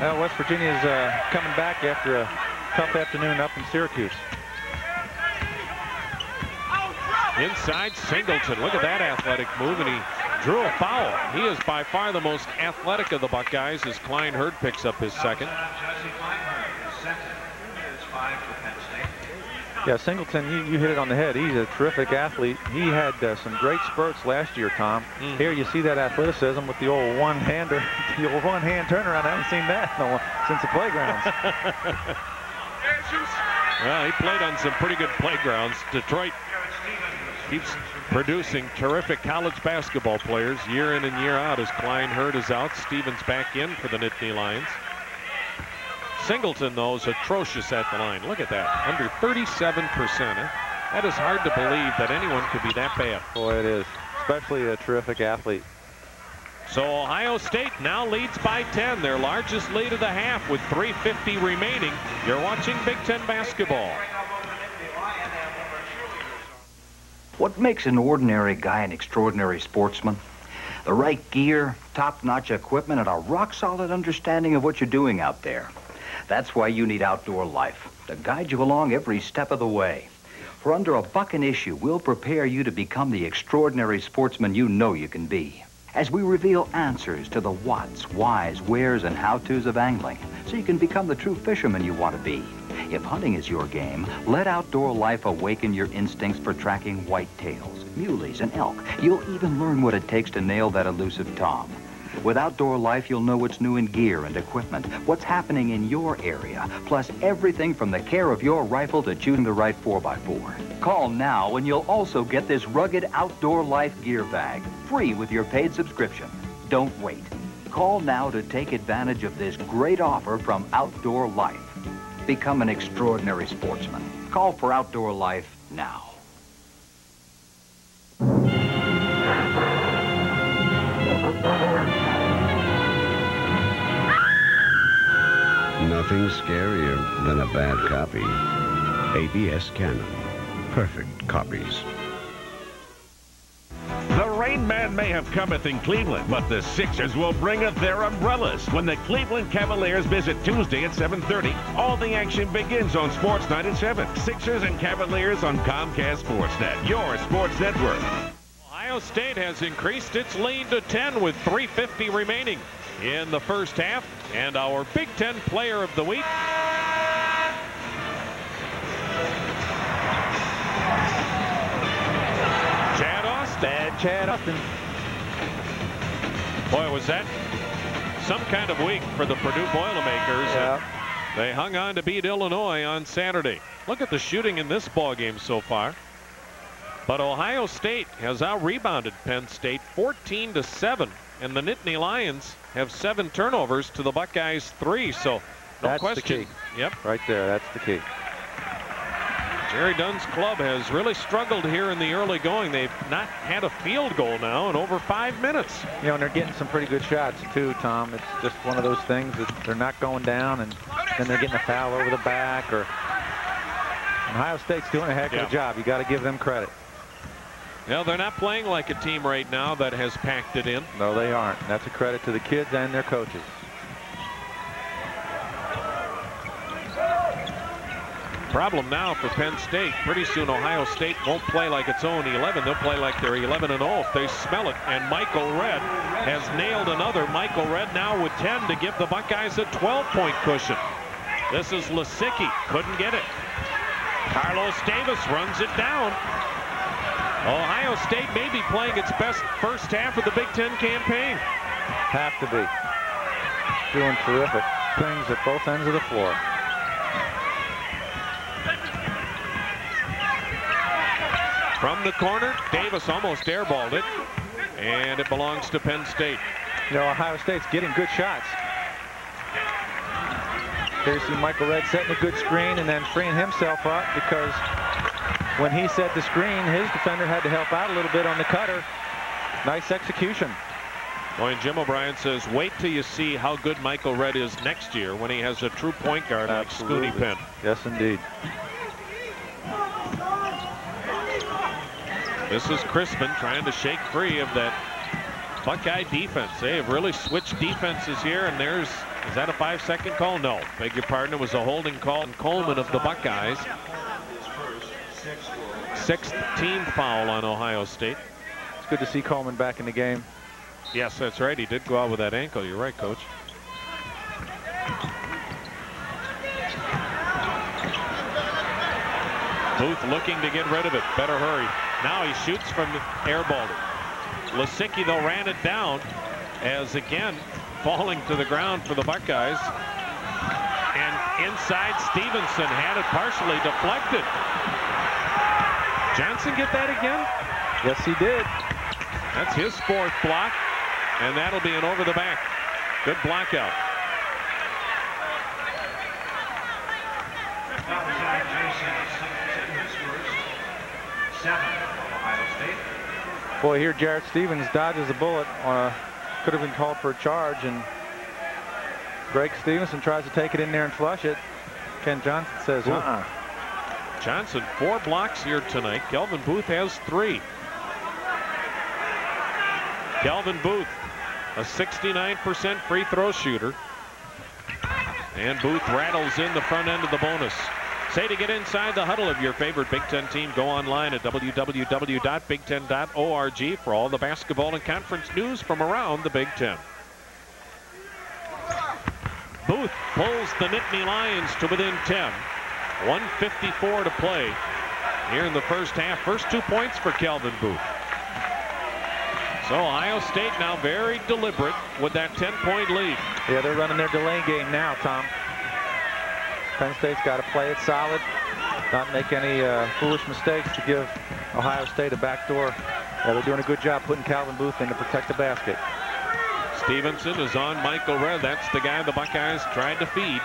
Well, West Virginia's coming back after a tough afternoon up in Syracuse. Inside Singleton. Look at that athletic move, and he drew a foul. He is by far the most athletic of the Buckeyes as Cline-Heard picks up his second. Yeah, Singleton, you hit it on the head. He's a terrific athlete. He had some great spurts last year, Tom. Here you see that athleticism with the old one-hander, the old one-hand turnaround. I haven't seen that since the playgrounds. Well, he played on some pretty good playgrounds. Detroit keeps producing terrific college basketball players year in and year out as Cline-Heard is out. Stevens back in for the Nittany Lions. Singleton, though, is atrocious at the line. Look at that. Under 37%. That is hard to believe that anyone could be that bad. Boy, it is. Especially a terrific athlete. So Ohio State now leads by 10. Their largest lead of the half with 3:50 remaining. You're watching Big Ten basketball. What makes an ordinary guy an extraordinary sportsman? The right gear, top-notch equipment, and a rock-solid understanding of what you're doing out there. That's why you need Outdoor Life to guide you along every step of the way. For under $1 an issue, we'll prepare you to become the extraordinary sportsman you know you can be. As we reveal answers to the whats, whys, wheres, and how-tos of angling, so you can become the true fisherman you want to be. If hunting is your game, let Outdoor Life awaken your instincts for tracking whitetails, muleys, and elk. You'll even learn what it takes to nail that elusive tom. With Outdoor Life, you'll know what's new in gear and equipment, what's happening in your area, plus everything from the care of your rifle to choosing the right 4x4. Call now and you'll also get this rugged Outdoor Life gear bag, free with your paid subscription. Don't wait. Call now to take advantage of this great offer from Outdoor Life. Become an extraordinary sportsman. Call for Outdoor Life now. Nothing scarier than a bad copy. ABS Canon. Perfect copies. The Rain Man may have cometh in Cleveland, but the Sixers will bringeth their umbrellas when the Cleveland Cavaliers visit Tuesday at 7:30. All the action begins on Sports Night at 7. Sixers and Cavaliers on COMCAST SportsNet, your sports network. Ohio State has increased its lead to 10 with 3:50 remaining in the first half. And our Big Ten Player of the Week, Chad Austin. Boy, was that some kind of week for the Purdue Boilermakers. Yeah. They hung on to beat Illinois on Saturday. Look at the shooting in this ball game so far. But Ohio State has out-rebounded Penn State 14-7, and the Nittany Lions have 7 turnovers to the Buckeyes 3. So no That's question. the key. Yep, right there. That's the key. Jerry Dunn's club has really struggled here in the early going. They've not had a field goal now in over 5 minutes. You know, and they're getting some pretty good shots too, Tom. It's just one of those things that they're not going down, and then they're getting a foul over the back. Or Ohio State's doing a heck of a job. You got to give them credit. Well, they're not playing like a team right now that has packed it in. No, they aren't. That's a credit to the kids and their coaches. Problem now for Penn State. Pretty soon Ohio State won't play like its own 11. They'll play like they're 11-0 if they smell it. And Michael Redd has nailed another. Michael Redd now with 10 to give the Buckeyes a 12-point cushion. This is Lisicky. Couldn't get it. Carlos Davis runs it down. Ohio State may be playing its best first half of the Big Ten campaign. Have to be. Doing terrific things at both ends of the floor. From the corner, Davis almost airballed it, and it belongs to Penn State. You know, Ohio State's getting good shots. Here you see Michael Redd setting a good screen and then freeing himself up, because when he set the screen, his defender had to help out a little bit on the cutter. Nice execution. Boy, and Jim O'Brien says, wait till you see how good Michael Redd is next year when he has a true point guard like Scooty Penn. Yes, indeed. This is Crispin trying to shake free of that Buckeye defense. They have really switched defenses here, and is that a 5-second call? No, beg your pardon, it was a holding call on Coleman of the Buckeyes. 6th team foul on Ohio State. It's good to see Coleman back in the game. Yes, that's right. He did go out with that ankle. You're right, Coach. Booth looking to get rid of it. Better hurry. Now he shoots from airball. Lisicky, though, ran it down as, again, falling to the ground for the Buckeyes. And inside, Stevenson had it partially deflected. Johnson get that again? Yes, he did. That's his 4th block, and that'll be an over the back. Good block out. Boy, here Jarrett Stephens dodges a bullet. Could have been called for a charge, and Greg Stevenson tries to take it in there and flush it. Ken Johnson says, Johnson, 4 blocks here tonight. Kelvin Booth has 3. Kelvin Booth, a 69% free throw shooter. And Booth rattles in the front end of the bonus. Say to get inside the huddle of your favorite Big Ten team, go online at www.bigten.org for all the basketball and conference news from around the Big Ten. Booth pulls the Nittany Lions to within 10. 1:54 to play here in the first half. First 2 points for Kelvin Booth. So Ohio State now very deliberate with that 10-point lead. Yeah, they're running their delay game now, Tom. Penn State's got to play it solid, not make any foolish mistakes to give Ohio State a backdoor. Yeah, they're doing a good job putting Calvin Booth in to protect the basket. Stevenson is on Michael Redd. That's the guy the Buckeyes tried to feed.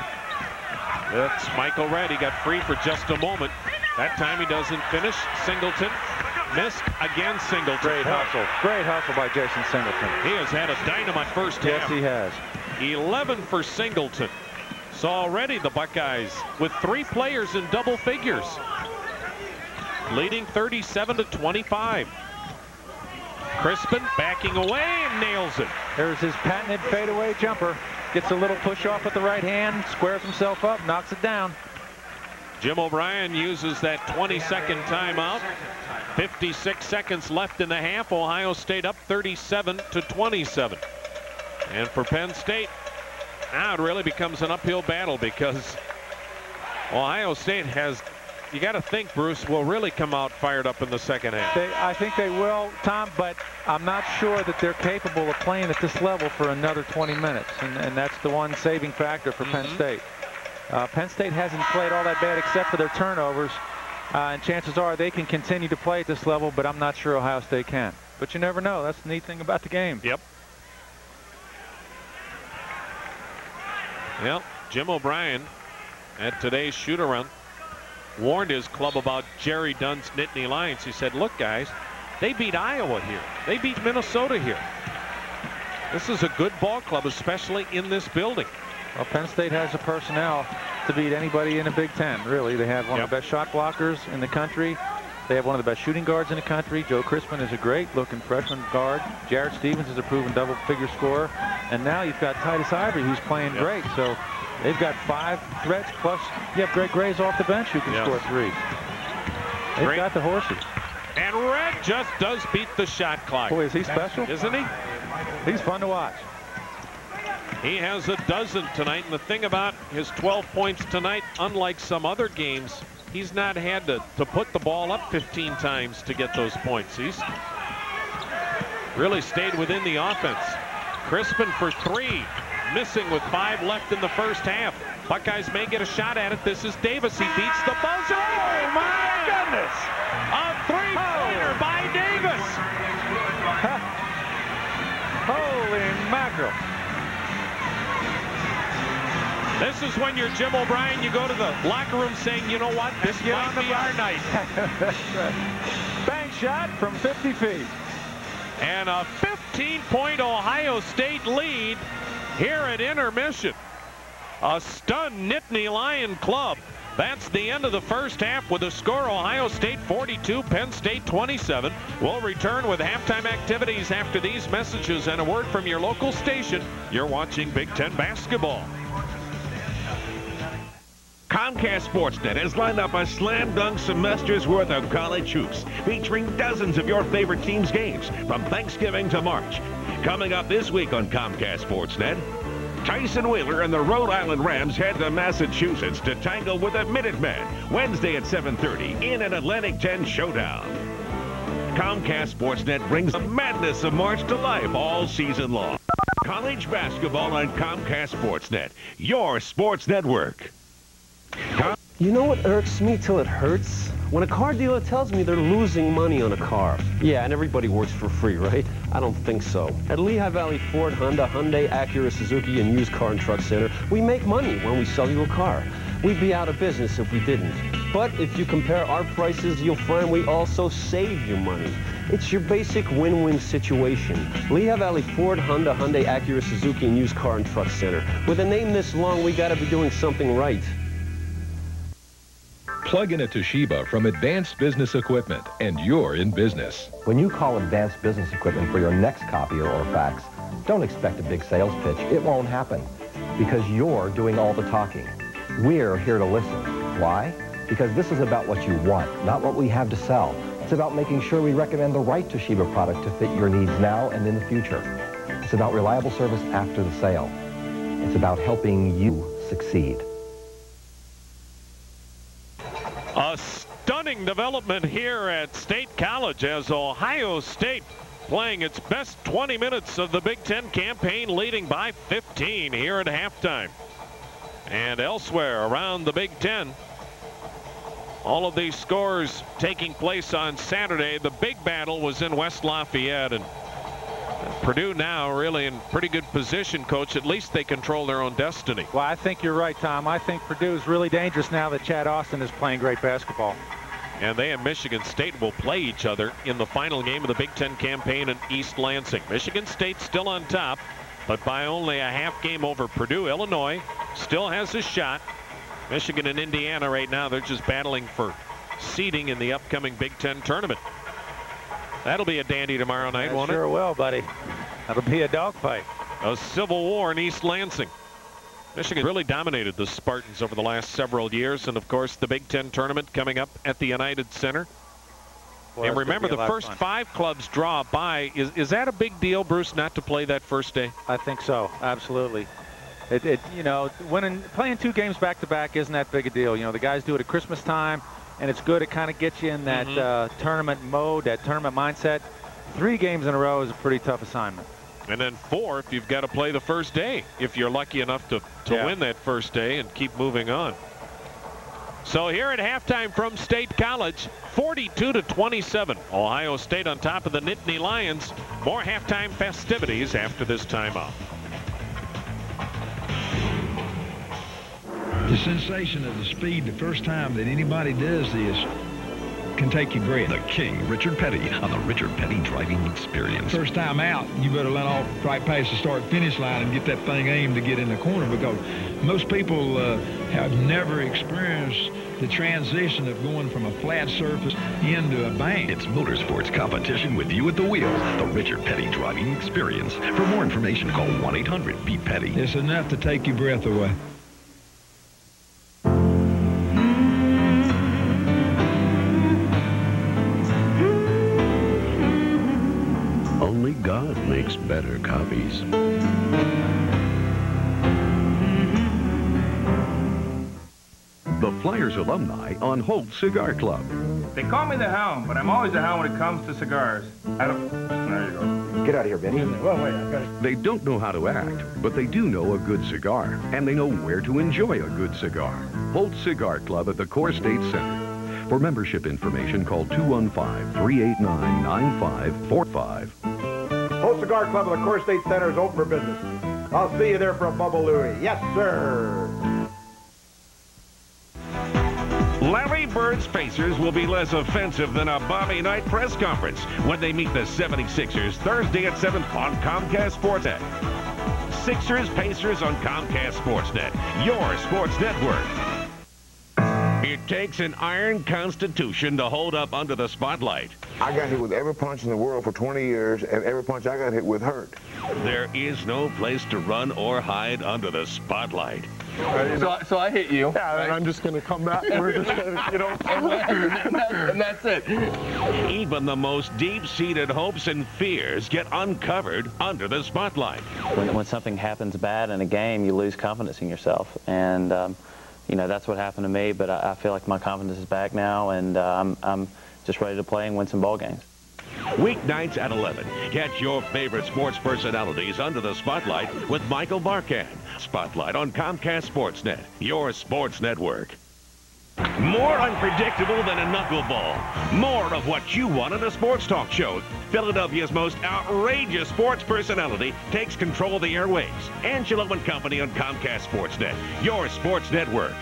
That's Michael Redd. He got free for just a moment. That time he doesn't finish. Singleton missed again. Singleton. Great hustle. Great hustle by Jason Singleton. He has had a dynamite first half. Yes, he has. 11 for Singleton. So already the Buckeyes with 3 players in double figures, leading 37-25. Crispin backing away and nails it. There's his patented fadeaway jumper. Gets a little push off with the right hand, squares himself up, knocks it down. Jim O'Brien uses that 20-second timeout. 56 seconds left in the half. Ohio State up 37-27. And for Penn State, now it really becomes an uphill battle because Ohio State has, you got to think, Bruce, will really come out fired up in the second half. I think they will, Tom, but I'm not sure that they're capable of playing at this level for another 20 minutes. And that's the one saving factor for Penn State. Penn State hasn't played all that bad except for their turnovers. And chances are they can continue to play at this level, but I'm not sure Ohio State can. But you never know. That's the neat thing about the game. Yep. Well, Jim O'Brien at today's shoot-around warned his club about Jerry Dunn's Nittany Lions. He said, look, guys, they beat Iowa here. They beat Minnesota here. This is a good ball club, especially in this building. Well, Penn State has the personnel to beat anybody in the Big Ten, really. They have one of the best shot blockers in the country. They have one of the best shooting guards in the country. Joe Crispin is a great-looking freshman guard. Jarrett Stephens is a proven double-figure scorer. And now you've got Titus Ivory, who's playing great. So they've got 5 threats, plus you have Greg Gray's off the bench who can score 3. They've got the horses. And Red just does beat the shot clock. Boy, is he special? Isn't he? He's fun to watch. He has a dozen tonight. And the thing about his 12 points tonight, unlike some other games, he's not had to put the ball up 15 times to get those points. He's really stayed within the offense. Crispin for 3, missing with 5 left in the first half. Buckeyes may get a shot at it. This is Davis. He beats the buzzer. Oh, my goodness. A 3-pointer by Davis. Holy mackerel. This is when you're Jim O'Brien, you go to the locker room saying, you know what, this might be our night. That's right. Bank shot from 50 feet. And a 15-point Ohio State lead here at intermission. A stunned Nittany Lion club. That's the end of the first half with the score Ohio State 42, Penn State 27. We'll return with halftime activities after these messages and a word from your local station. You're watching Big Ten basketball. COMCAST SportsNet has lined up a slam dunk semester's worth of college hoops, featuring dozens of your favorite teams' games from Thanksgiving to March. Coming up this week on COMCAST SportsNet, Tyson Wheeler and the Rhode Island Rams head to Massachusetts to tangle with the Minutemen Wednesday at 7:30 in an Atlantic 10 showdown. COMCAST SportsNet brings the madness of March to life all season long. College basketball on COMCAST SportsNet, your sports network. You know what irks me till it hurts? When a car dealer tells me they're losing money on a car. Yeah, and everybody works for free, right? I don't think so. At Lehigh Valley Ford, Honda, Hyundai, Acura, Suzuki, and Used Car and Truck Center, we make money when we sell you a car. We'd be out of business if we didn't. But if you compare our prices, you'll find we also save you money. It's your basic win-win situation. Lehigh Valley Ford, Honda, Hyundai, Acura, Suzuki, and Used Car and Truck Center. With a name this long, we gotta be doing something right. Plug in a Toshiba from Advanced Business Equipment, and you're in business. When you call Advanced Business Equipment for your next copier or fax, don't expect a big sales pitch. It won't happen because you're doing all the talking. We're here to listen. Why? Because this is about what you want, not what we have to sell. It's about making sure we recommend the right Toshiba product to fit your needs now and in the future. It's about reliable service after the sale. It's about helping you succeed. A stunning development here at State College as Ohio State playing its best 20 minutes of the Big Ten campaign, leading by 15 here at halftime. And elsewhere around the Big Ten, all of these scores taking place on Saturday. The big battle was in West Lafayette, and Purdue now really in pretty good position, Coach. At least they control their own destiny. Well, I think you're right, Tom. I think Purdue is really dangerous now that Chad Austin is playing great basketball. And they and Michigan State will play each other in the final game of the Big Ten campaign in East Lansing. Michigan State still on top, but by only a half game over Purdue. Illinois still has a shot. Michigan and Indiana right now, they're just battling for seeding in the upcoming Big Ten tournament. That'll be a dandy tomorrow night, won't it? Sure will, buddy. That'll be a dogfight. A civil war in East Lansing. Michigan really dominated the Spartans over the last several years, and of course the Big Ten tournament coming up at the United Center. Boy, and remember, the first 5 clubs draw a bye. Is that a big deal, Bruce, not to play that first day? I think so, absolutely. You know, playing 2 games back-to-back isn't that big a deal. You know, the guys do it at Christmas time, and it's good. It kind of gets you in that tournament mode, that tournament mindset. 3 games in a row is a pretty tough assignment. And then 4 if you've got to play the first day, if you're lucky enough to win that first day and keep moving on. So here at halftime from State College, 42-27. Ohio State on top of the Nittany Lions. More halftime festivities after this timeout. The sensation of the speed the first time that anybody does this can take your breath. The King, Richard Petty, on the Richard Petty Driving Experience. First time out, you better let off right past the start-finish line and get that thing aimed to get in the corner, because most people have never experienced the transition of going from a flat surface into a bank. It's motorsports competition with you at the wheel. The Richard Petty Driving Experience. For more information, call 1-800-BEAT-PETTY. It's enough to take your breath away. Only God makes better copies. The Flyers alumni on Holt Cigar Club. They call me the Hound, but I'm always the Hound when it comes to cigars. There you go. Get out of here, Benny. Well, wait, I got it. They don't know how to act, but they do know a good cigar, and they know where to enjoy a good cigar. Holt Cigar Club at the Core State Center. For membership information, call 215-389-9545. Holt Cigar Club at the Core State Center is open for business. I'll see you there for a Bubble Louie. Yes, sir. Larry Bird's Pacers will be less offensive than a Bobby Knight press conference when they meet the 76ers Thursday at 7 on COMCAST SportsNet. Sixers Pacers on COMCAST SportsNet, your sports network. It takes an iron constitution to hold up under the spotlight. I got hit with every punch in the world for 20 years, and every punch I got hit with hurt. There is no place to run or hide under the spotlight. So I hit you. Yeah, and I'm just going to come back. We're just going to, you know. and that's it. Even the most deep-seated hopes and fears get uncovered under the spotlight. When something happens bad in a game, you lose confidence in yourself. And, you know, that's what happened to me, but I feel like my confidence is back now, and I'm just ready to play and win some ball games. Weeknights at 11. Catch your favorite sports personalities under the spotlight with Michael Barkan. Spotlight on COMCAST SportsNet, your sports network. More unpredictable than a knuckleball. More of what you want in a sports talk show. Philadelphia's most outrageous sports personality takes control of the airwaves. Angelo and Company on COMCAST SportsNet, your sports network.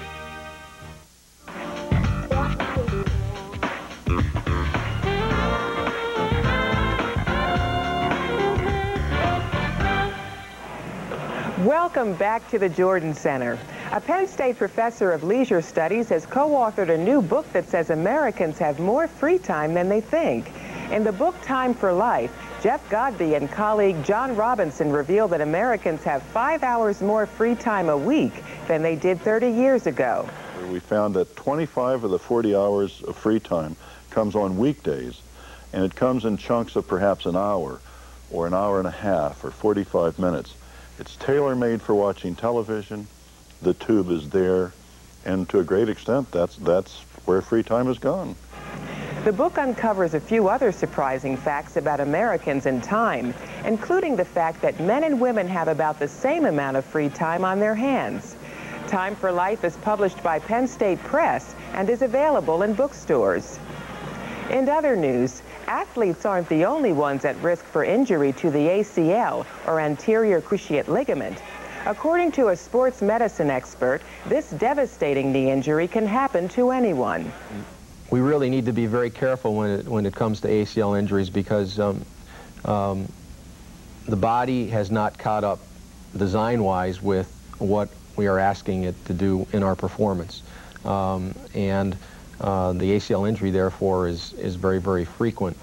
Welcome back to the Jordan Center. A Penn State professor of leisure studies has co-authored a new book that says Americans have more free time than they think. In the book Time for Life, Jeff Godby and colleague John Robinson reveal that Americans have 5 hours more free time a week than they did 30 years ago. We found that 25 of the 40 hours of free time comes on weekdays, and it comes in chunks of perhaps an hour, or an hour and a half, or 45 minutes. It's tailor-made for watching television. The tube is there, and to a great extent, that's where free time has gone. The book uncovers a few other surprising facts about Americans and time, including the fact that men and women have about the same amount of free time on their hands. Time for Life is published by Penn State Press and is available in bookstores. In other news, Athletes aren't the only ones at risk for injury to the ACL, or anterior cruciate ligament. According to a sports medicine expert, this devastating knee injury can happen to anyone. We really need to be very careful when it comes to ACL injuries, because the body has not caught up design-wise with what we are asking it to do in our performance. The ACL injury, therefore, is very, very frequent.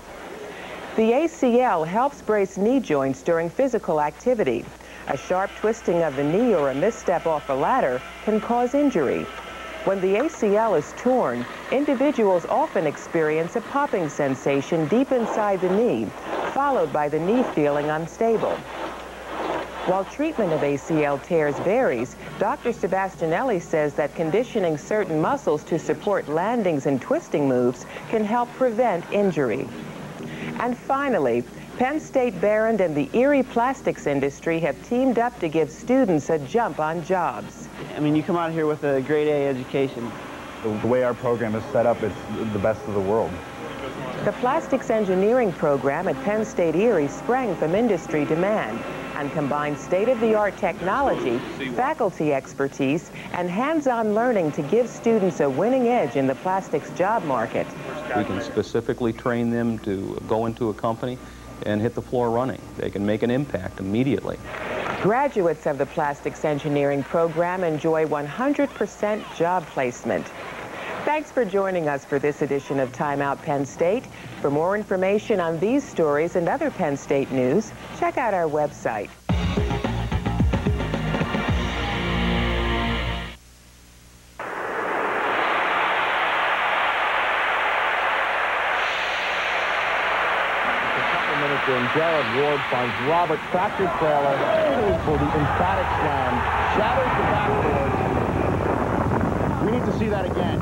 The ACL helps brace knee joints during physical activity. A sharp twisting of the knee or a misstep off a ladder can cause injury. When the ACL is torn, individuals often experience a popping sensation deep inside the knee, followed by the knee feeling unstable. While treatment of ACL tears varies, Dr. Sebastianelli says that conditioning certain muscles to support landings and twisting moves can help prevent injury. And finally, Penn State Barron and the Erie plastics industry have teamed up to give students a jump on jobs. I mean, you come out here with a grade A education. The way our program is set up, it's the best of the world. The plastics engineering program at Penn State Erie sprang from industry demand and combines state-of-the-art technology, faculty expertise, and hands-on learning to give students a winning edge in the plastics job market. We can specifically train them to go into a company and hit the floor running. They can make an impact immediately. Graduates of the plastics engineering program enjoy 100% job placement. Thanks for joining us for this edition of Time Out Penn State. For more information on these stories and other Penn State news, check out our website. And Jared Ward finds Robert tractor trailer for the emphatic slam, shatters the backboard. We need to see that again.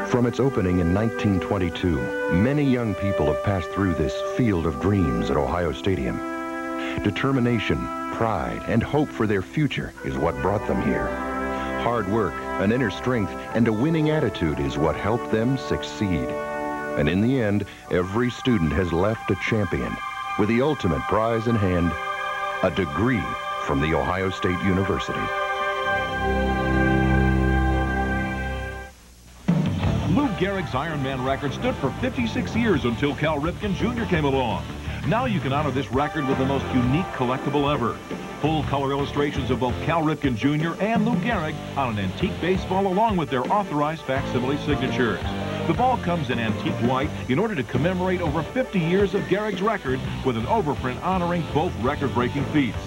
From its opening in 1922, many young people have passed through this field of dreams at Ohio Stadium. Determination, pride, and hope for their future is what brought them here. Hard work, an inner strength, and a winning attitude is what helped them succeed. And in the end, every student has left a champion with the ultimate prize in hand, a degree from The Ohio State University. Lou Gehrig's Ironman record stood for 56 years until Cal Ripken Jr. came along. Now you can honor this record with the most unique collectible ever. Full-color illustrations of both Cal Ripken Jr. and Lou Gehrig on an antique baseball along with their authorized facsimile signatures. The ball comes in antique white in order to commemorate over 50 years of Gehrig's record with an overprint honoring both record-breaking feats.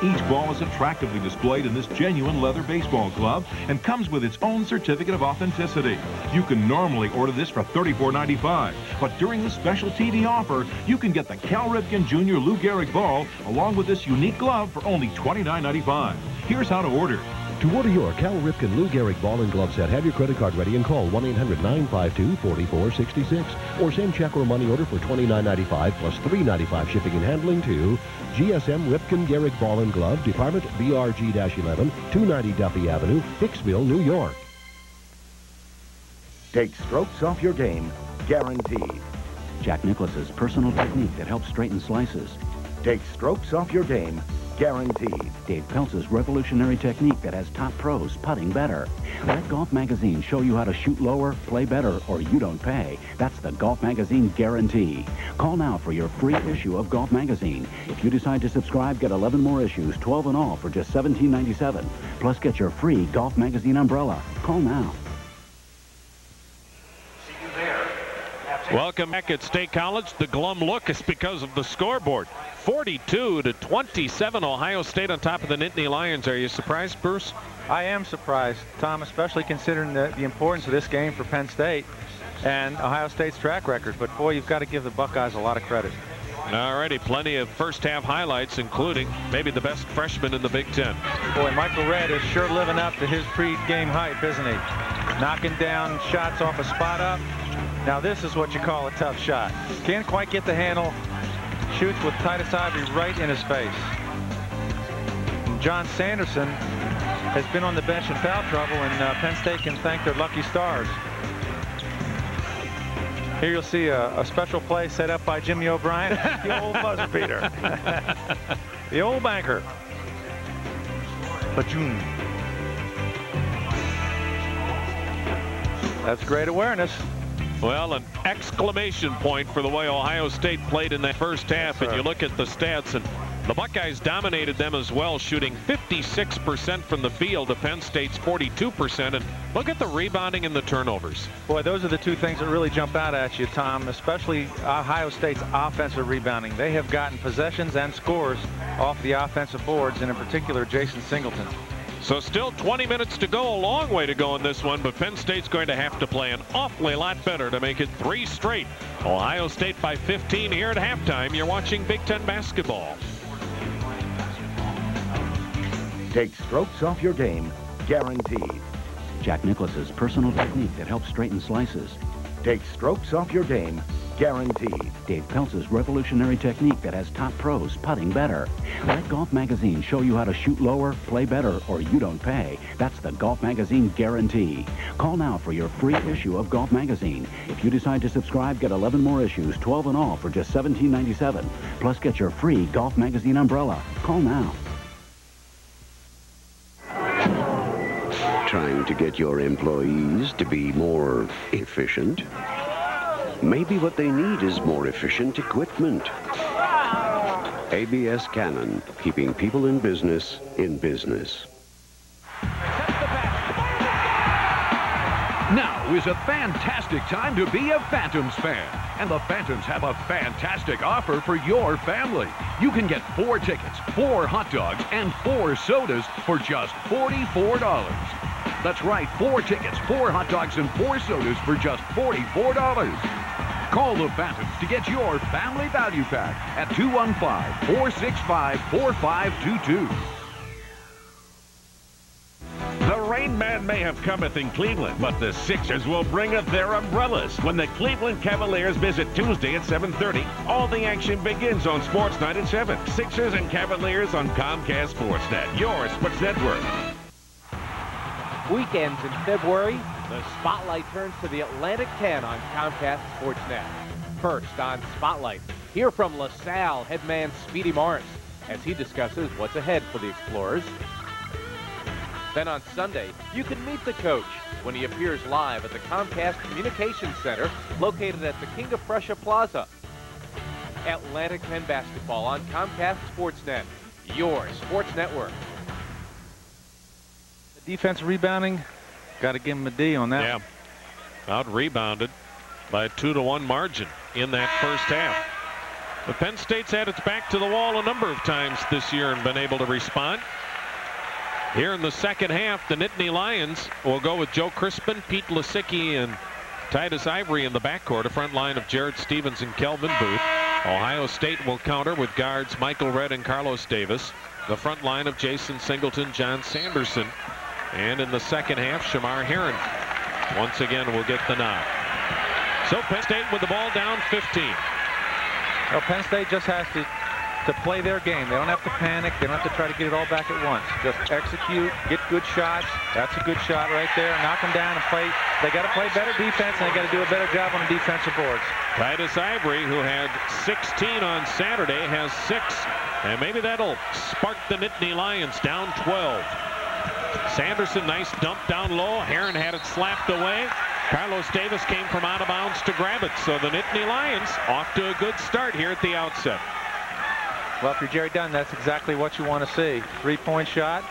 Each ball is attractively displayed in this genuine leather baseball glove and comes with its own certificate of authenticity. You can normally order this for $34.95, but during this special TV offer, you can get the Cal Ripken Jr. Lou Gehrig ball along with this unique glove for only $29.95. Here's how to order. To order your Cal Ripken Lou Gehrig ball and glove set, have your credit card ready and call 1-800-952-4466 or send check or money order for $29.95 plus $3.95 shipping and handling to GSM Ripken Gehrig Ball and Glove, Department BRG-11, 290 Duffy Avenue, Hicksville, New York. Take strokes off your game, guaranteed. Jack Nicklaus's personal technique that helps straighten slices. Take strokes off your game, guaranteed. Dave Peltz's revolutionary technique that has top pros putting better. Let Golf Magazine show you how to shoot lower, play better, or you don't pay. That's the Golf Magazine guarantee. Call now for your free issue of Golf Magazine. If you decide to subscribe, get 11 more issues, 12 in all, for just $17.97. Plus, get your free Golf Magazine umbrella. Call now. Welcome back at State College. The glum look is because of the scoreboard. 42-27, Ohio State on top of the Nittany Lions. Are you surprised, Bruce? I am surprised, Tom, especially considering the importance of this game for Penn State and Ohio State's track record. But, boy, you've got to give the Buckeyes a lot of credit. All righty, plenty of first-half highlights, including maybe the best freshman in the Big Ten. Boy, Michael Redd is sure living up to his pre-game hype, isn't he? Knocking down shots off a spot up. Now this is what you call a tough shot. Can't quite get the handle. Shoots with Titus Ivory right in his face. And Jon Sanderson has been on the bench in foul trouble, and Penn State can thank their lucky stars. Here you'll see a special play set up by Jimmy O'Brien. The old buzzer beater. The old banker. Bajoon. That's great awareness. Well, an exclamation point for the way Ohio State played in that first half. And you look at the stats, and the Buckeyes dominated them as well, shooting 56% from the field to Penn State's 42%. And look at the rebounding and the turnovers. Boy, those are the two things that really jump out at you, Tom, especially Ohio State's offensive rebounding. They have gotten possessions and scores off the offensive boards, and in particular, Jason Singleton. So still 20 minutes to go, a long way to go in this one, but Penn State's going to have to play an awfully lot better to make it 3 straight. Ohio State by 15 here at halftime. You're watching Big Ten basketball. Take strokes off your game, guaranteed. Jack Nicklaus's personal technique that helps straighten slices. Take strokes off your game, guaranteed. Dave Peltz's revolutionary technique that has top pros putting better. Let Golf Magazine show you how to shoot lower, play better, or you don't pay. That's the Golf Magazine guarantee. Call now for your free issue of Golf Magazine. If you decide to subscribe, get 11 more issues, 12 in all, for just $17.97. Plus, get your free Golf Magazine umbrella. Call now. Trying to get your employees to be more efficient? Maybe what they need is more efficient equipment. ABS Cannon, keeping people in business in business. Now is a fantastic time to be a Phantoms fan. And the Phantoms have a fantastic offer for your family. You can get 4 tickets, 4 hot dogs, and 4 sodas for just $44. That's right, 4 tickets, 4 hot dogs, and 4 sodas for just $44. Call the Phantoms to get your family value pack at 215-465-4522. The Rain Man may have cometh in Cleveland, but the Sixers will bringeth their umbrellas when the Cleveland Cavaliers visit Tuesday at 7:30. All the action begins on Sports Night at 7. Sixers and Cavaliers on COMCAST SportsNet, your sports network. Weekends in February, the spotlight turns to the Atlantic 10 on COMCAST SportsNet. First on Spotlight, hear from LaSalle head man Speedy Morris as he discusses what's ahead for the Explorers. Then on Sunday, you can meet the coach when he appears live at the Comcast Communications Center located at the King of Prussia Plaza. Atlantic 10 basketball on COMCAST SportsNet, your sports network. Defense rebounding, got to give him a D on that. Yeah, out-rebounded by a 2-to-1 margin in that first half. But Penn State's had its back to the wall a number of times this year and been able to respond. Here in the second half, the Nittany Lions will go with Joe Crispin, Pete Lisicky, and Titus Ivory in the backcourt, a front line of Jarrett Stephens and Kelvin Booth. Ohio State will counter with guards Michael Redd and Carlos Davis, the front line of Jason Singleton, Jon Sanderson. And in the second half, Shamar Herron once again will get the nod. So Penn State with the ball down 15. Well, Penn State just has to play their game. They don't have to panic. They don't have to try to get it all back at once. Just execute, get good shots. That's a good shot right there. Knock them down and They got to play better defense, and they got to do a better job on the defensive boards. Titus Ivory, who had 16 on Saturday, has 6. And maybe that'll spark the Nittany Lions down 12. Sanderson, nice dump down low. Herron had it slapped away. Carlos Davis came from out of bounds to grab it. So the Nittany Lions off to a good start here at the outset. Well, if you're Jerry Dunn, that's exactly what you want to see. 3-point shot,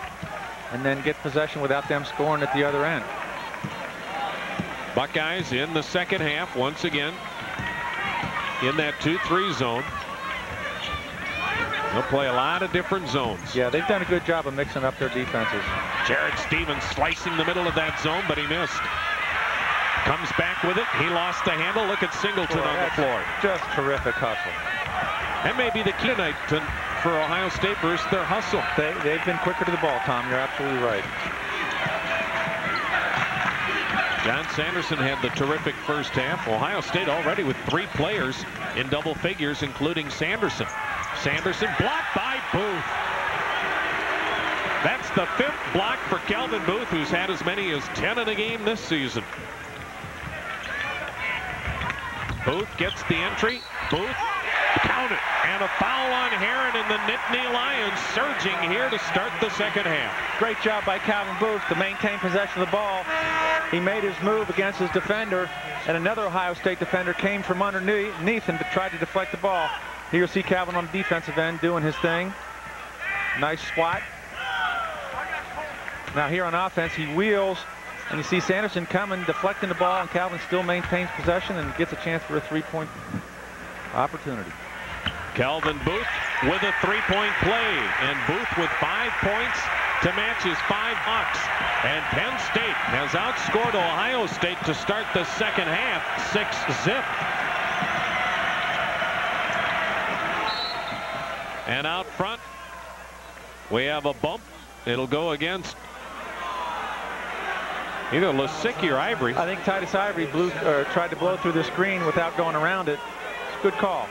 and then get possession without them scoring at the other end. Buckeyes in the second half once again in that 2-3 zone. They'll play a lot of different zones. Yeah, they've done a good job of mixing up their defenses. Jarrett Stephens slicing the middle of that zone, but he missed. Comes back with it. He lost the handle. Look at Singleton on the floor. Just terrific hustle. That may be the key tonight for Ohio State versus their hustle. They've been quicker to the ball, Tom. You're absolutely right. Jon Sanderson had the terrific first half. Ohio State already with 3 players in double figures, including Sanderson. Sanderson blocked by Booth. That's the 5th block for Calvin Booth, who's had as many as 10 in a game this season. Booth gets the entry. Booth, count it. And a foul on Herron, and the Nittany Lions surging here to start the second half. Great job by Calvin Booth to maintain possession of the ball. He made his move against his defender, and another Ohio State defender came from underneath him to try to deflect the ball. Here you'll see Calvin on the defensive end doing his thing. Nice swat. Now here on offense, he wheels, and you see Sanderson coming, deflecting the ball, and Calvin still maintains possession and gets a chance for a 3-point opportunity. Calvin Booth with a 3-point play, and Booth with 5 points to match his 5 blocks. And Penn State has outscored Ohio State to start the second half 6-zip. And out front, we have a bump. It'll go against either Lisicky or Ivory. I think Titus Ivory tried to blow through the screen without going around it. It's a good call.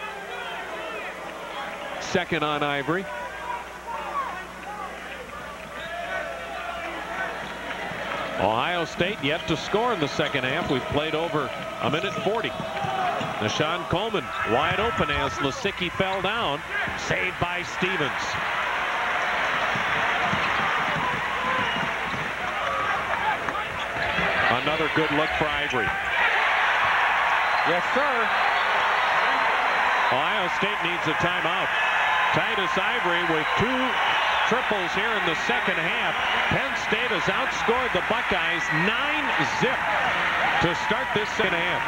Second on Ivory. Ohio State yet to score in the second half. We've played over a minute 40. Neshaun Coleman wide open as Lisicky fell down. Saved by Stevens. Another good look for Ivory. Yes, sir. Ohio State needs a timeout. Titus Ivory with 2 triples here in the second half. Penn State has outscored the Buckeyes 9-zip to start this second half.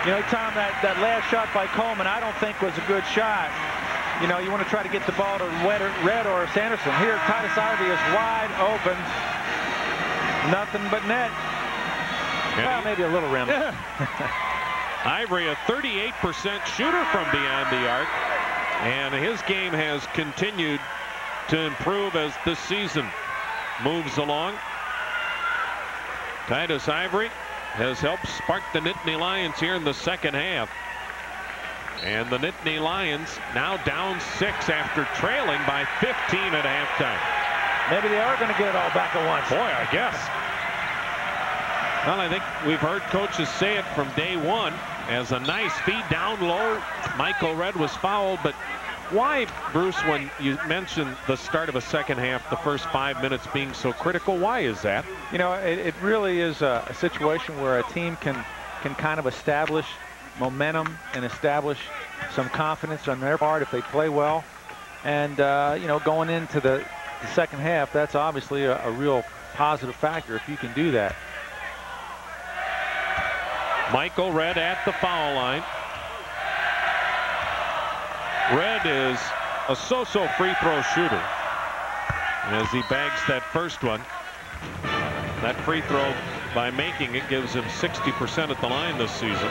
You know, Tom, that last shot by Coleman I don't think was a good shot. You know, you want to try to get the ball to Red or Sanderson. Here, Titus Ivory is wide open. Nothing but net. Well, maybe a little rim. Ivory, a 38% shooter from beyond the arc. And his game has continued to improve as this season moves along. Titus Ivory has helped spark the Nittany Lions here in the second half. And the Nittany Lions now down 6 after trailing by 15 at halftime. Maybe they are going to get it all back at once. Boy, I guess. Well, I think we've heard coaches say it from day one as a nice feed down low. Michael Redd was fouled, but why, Bruce, when you mentioned the start of a second half, the first 5 minutes being so critical, why is that? You know, it really is a situation where a team can kind of establish momentum and establish some confidence on their part if they play well. And, you know, going into the second half, that's obviously a real positive factor if you can do that. Michael Redd at the foul line. Redd is a so-so free throw shooter. As he bags that first one, that free throw, by making it, gives him 60% at the line this season.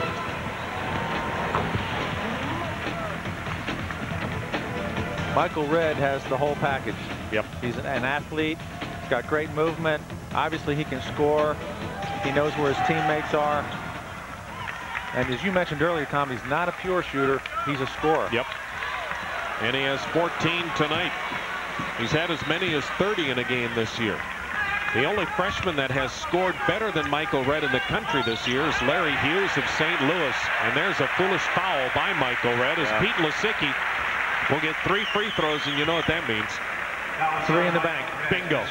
Michael Redd has the whole package. Yep. He's an athlete. He's got great movement. Obviously, he can score. He knows where his teammates are. And as you mentioned earlier, Tom, he's not a pure shooter. He's a scorer. Yep. And he has 14 tonight. He's had as many as 30 in a game this year. The only freshman that has scored better than Michael Redd in the country this year is Larry Hughes of St. Louis. And there's a foolish foul by Michael Redd as Pete Lisicky will get 3 free throws, and you know what that means. 3 in the bank. Bingo.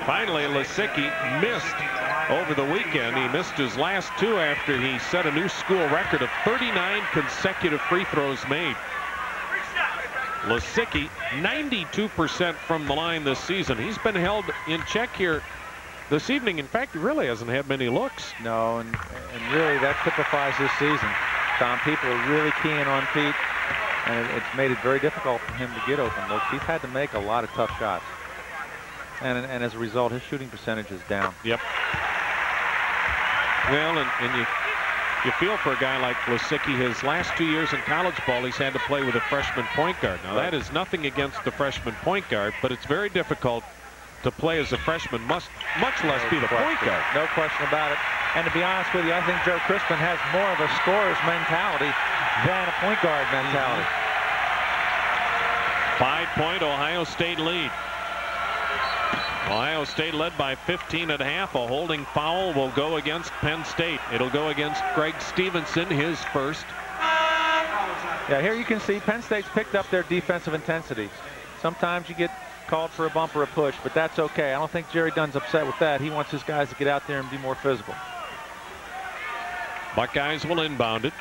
Finally, Lisicky missed over the weekend. He missed his last 2 after he set a new school record of 39 consecutive free throws made. Lisicky, 92% from the line this season. He's been held in check here this evening. In fact, he really hasn't had many looks. No, and really that typifies this season. Tom, people are really keying on Pete, and it's made it very difficult for him to get open looks. He's had to make a lot of tough shots. And as a result, his shooting percentage is down. Yep. Well, and you feel for a guy like Lisicky. His last 2 years in college ball, he's had to play with a freshman point guard. Now, that is nothing against the freshman point guard, but it's very difficult to play as a freshman, much less be the point guard. No question about it. And to be honest with you, I think Joe Crispin has more of a scorer's mentality than a point guard mentality. 5-point Ohio State lead. Ohio State led by 15 at half. A holding foul will go against Penn State. It'll go against Greg Stevenson, his first. Yeah, here you can see Penn State's picked up their defensive intensity. Sometimes you get called for a bump or a push, but that's okay. I don't think Jerry Dunn's upset with that. He wants his guys to get out there and be more physical. Buckeyes will inbound it.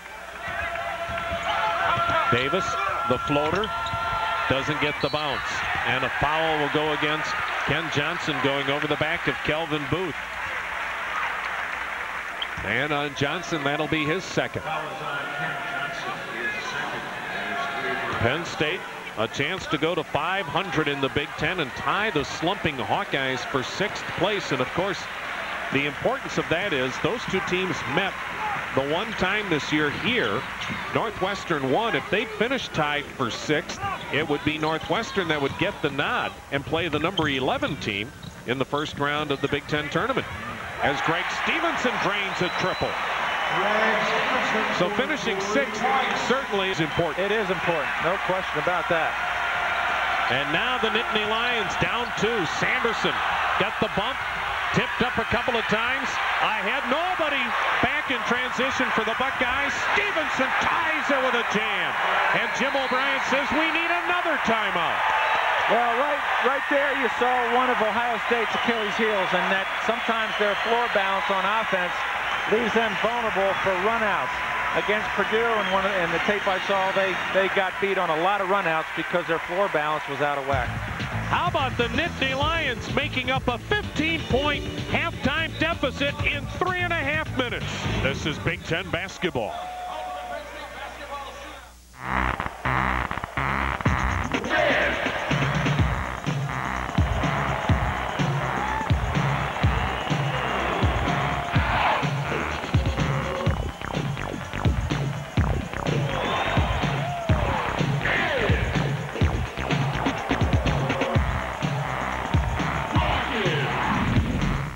Davis, the floater, doesn't get the bounce. And a foul will go against Ken Johnson, going over the back of Kelvin Booth. And on Johnson, that'll be his second. Penn State, a chance to go to 500 in the Big Ten and tie the slumping Hawkeyes for 6th place. And of course, the importance of that is those 2 teams met the one time this year here. Northwestern won. If they'd finished tied for 6th, it would be Northwestern that would get the nod and play the number 11 team in the first round of the Big Ten tournament. As Greg Stevenson drains a triple. So finishing 6th certainly is important. It is important. No question about that. And now the Nittany Lions down 2. Sanderson got the bump. Tipped up a couple of times. I had nobody back in transition for the Buckeyes. Stevenson ties it with a jam. And Jim O'Brien says we need another timeout. Well, right there you saw one of Ohio State's Achilles heels, and that sometimes their floor balance on offense leaves them vulnerable for runouts. Against Purdue, in the tape I saw, they got beat on a lot of runouts because their floor balance was out of whack. How about the Nittany Lions making up a 15-point halftime deficit in 3.5 minutes? This is Big Ten basketball.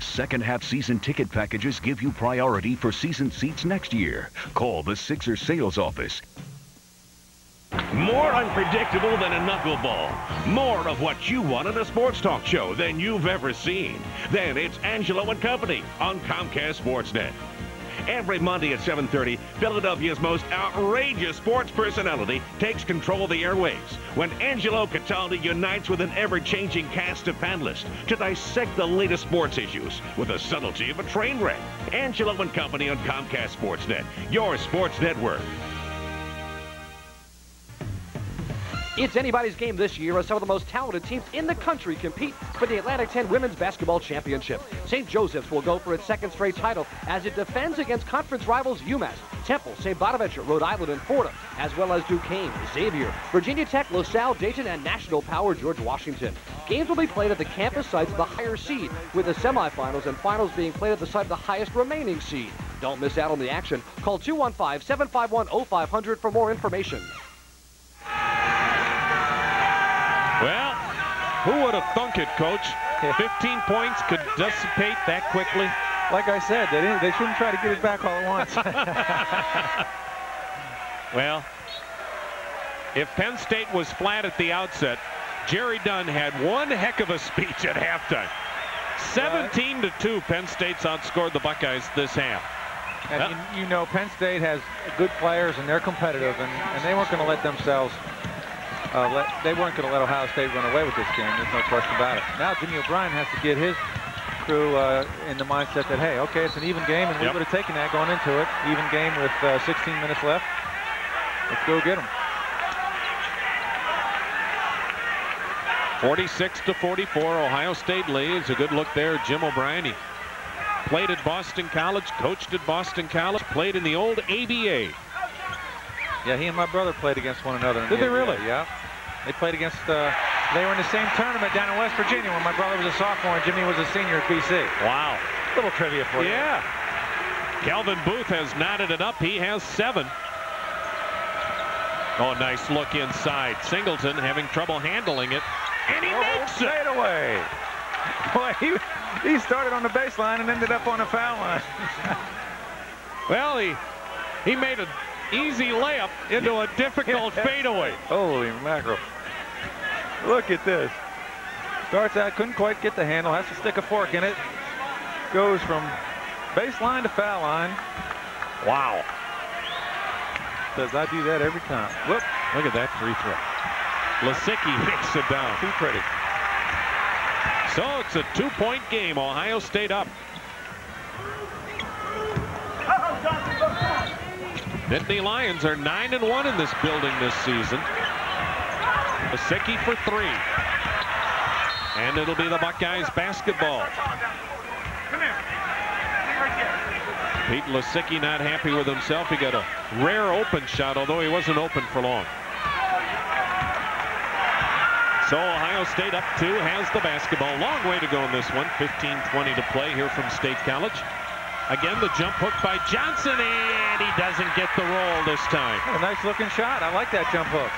Second half season ticket packages give you priority for season seats next year. Call the Sixers sales office. More unpredictable than a knuckleball. More of what you want in a sports talk show than you've ever seen. Then it's Angelo and Company on COMCAST SportsNet. Every Monday at 7:30, Philadelphia's most outrageous sports personality takes control of the airwaves when Angelo Cataldi unites with an ever-changing cast of panelists to dissect the latest sports issues with the subtlety of a train wreck. Angelo and Company on COMCAST SportsNet, your sports network. It's anybody's game this year as some of the most talented teams in the country compete for the Atlantic 10 Women's Basketball Championship. St. Joseph's will go for its 2nd straight title as it defends against conference rivals UMass, Temple, St. Bonaventure, Rhode Island, and Fordham, as well as Duquesne, Xavier, Virginia Tech, LaSalle, Dayton, and national power George Washington. Games will be played at the campus sites of the higher seed, with the semifinals and finals being played at the site of the highest remaining seed. Don't miss out on the action. Call 215-751-0500 for more information. Well, who would have thunk it, Coach? 15 points could dissipate that quickly. Like I said, they shouldn't try to get it back all at once. Well, if Penn State was flat at the outset, Jerry Dunn had one heck of a speech at halftime. 17-2, Penn State's outscored the Buckeyes this half. And you know, Penn State has good players, and they're competitive, and they weren't going to let themselves, they weren't going to let Ohio State run away with this game. There's no question about it. Now Jimmy O'Brien has to get his crew in the mindset that, hey, okay, it's an even game, and we would have taken that going into it. Even game with 16 minutes left. Let's go get them. 46-44, Ohio State leads. A good look there, Jim O'Brien. He played at Boston College, coached at Boston College, played in the old ABA. Yeah, he and my brother played against one another. Did they really? Yeah. They played against, they were in the same tournament down in West Virginia when my brother was a sophomore and Jimmy was a senior at BC. Wow. Little trivia for you. Yeah. Calvin Booth has knotted it up. He has 7. Oh, nice look inside. Singleton having trouble handling it. And he makes it. Fade away. Boy, he started on the baseline and ended up on the foul line. Well, he made an easy layup into a difficult fadeaway. Holy mackerel. Look at this. Starts out, couldn't quite get the handle, has to stick a fork in it. Goes from baseline to foul line. Wow. Says I do that every time. Whoop. Look at that free throw. Lisicky hits it down. Too pretty. So it's a 2-point game. Ohio State up. Nittany Lions are 9-1 in this building this season. Lisicky for 3. And it'll be the Buckeyes basketball. Pete Lisicky not happy with himself. He got a rare open shot, although he wasn't open for long. So Ohio State up 2, has the basketball. Long way to go in this one. 15-20 to play here from State College. Again, the jump hook by Johnson, and he doesn't get the roll this time. A nice looking shot. I like that jump hook.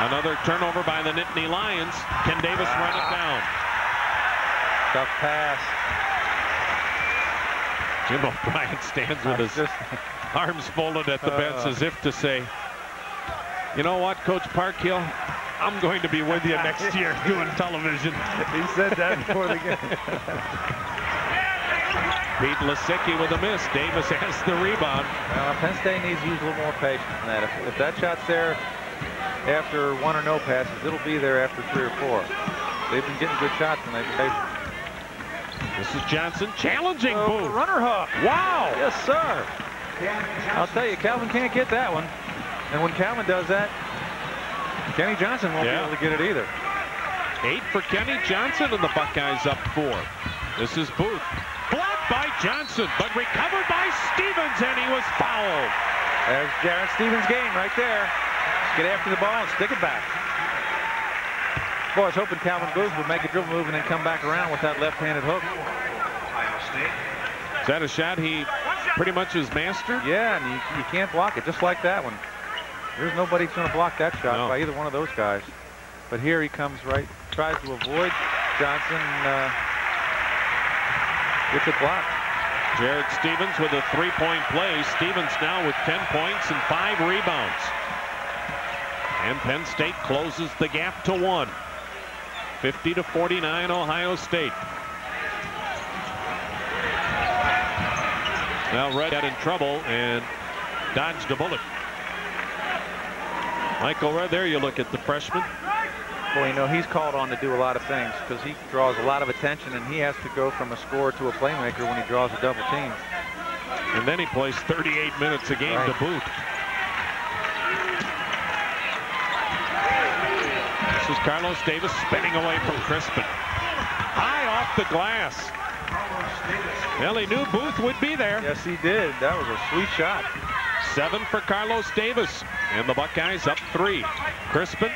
Another turnover by the Nittany Lions. Can Davis run it down? Tough pass. Jim O'Brien stands with his arms folded at the bench as if to say, you know what, Coach Parkhill, I'm going to be with you next year doing television. He said that before the game. Pete Lisicky with a miss. Davis has the rebound. Well, Penn State needs to use a little more patience than that. If that shot's there after 1 or no passes, it'll be there after 3 or 4. They've been getting good shots and they've been patient. This is Johnson challenging Booth. Runner hook. Wow. Yes, sir. I'll tell you, Calvin can't get that one. And when Calvin does that, Kenny Johnson won't be able to get it either. 8 for Kenny Johnson, and the Buckeyes up 4. This is Booth. Blocked by Johnson, but recovered by Stevens, and he was fouled. There's Jarrett Stephens' game right there. Get after the ball and stick it back. Boy, I was hoping Calvin Booth would make a dribble move and then come back around with that left-handed hook. Is that a shot he pretty much has mastered? Yeah, and you can't block it, just like that one. There's nobody going to block that shot by either one of those guys. But here he comes right, tries to avoid Johnson, gets it blocked. Jarrett Stephens with a 3-point play. Stephens now with 10 points and 5 rebounds. And Penn State closes the gap to 1. 50-49 Ohio State. Now Red got in trouble and dodged a bullet. Michael Red, there you look at the freshman. Well, you know, he's called on to do a lot of things because he draws a lot of attention and he has to go from a scorer to a playmaker when he draws a double team. And then he plays 38 minutes a game to boot. This is Carlos Davis spinning away from Crispin. High off the glass. Well, he knew Booth would be there. Yes, he did. That was a sweet shot. 7 for Carlos Davis. And the Buckeyes up 3. Crispin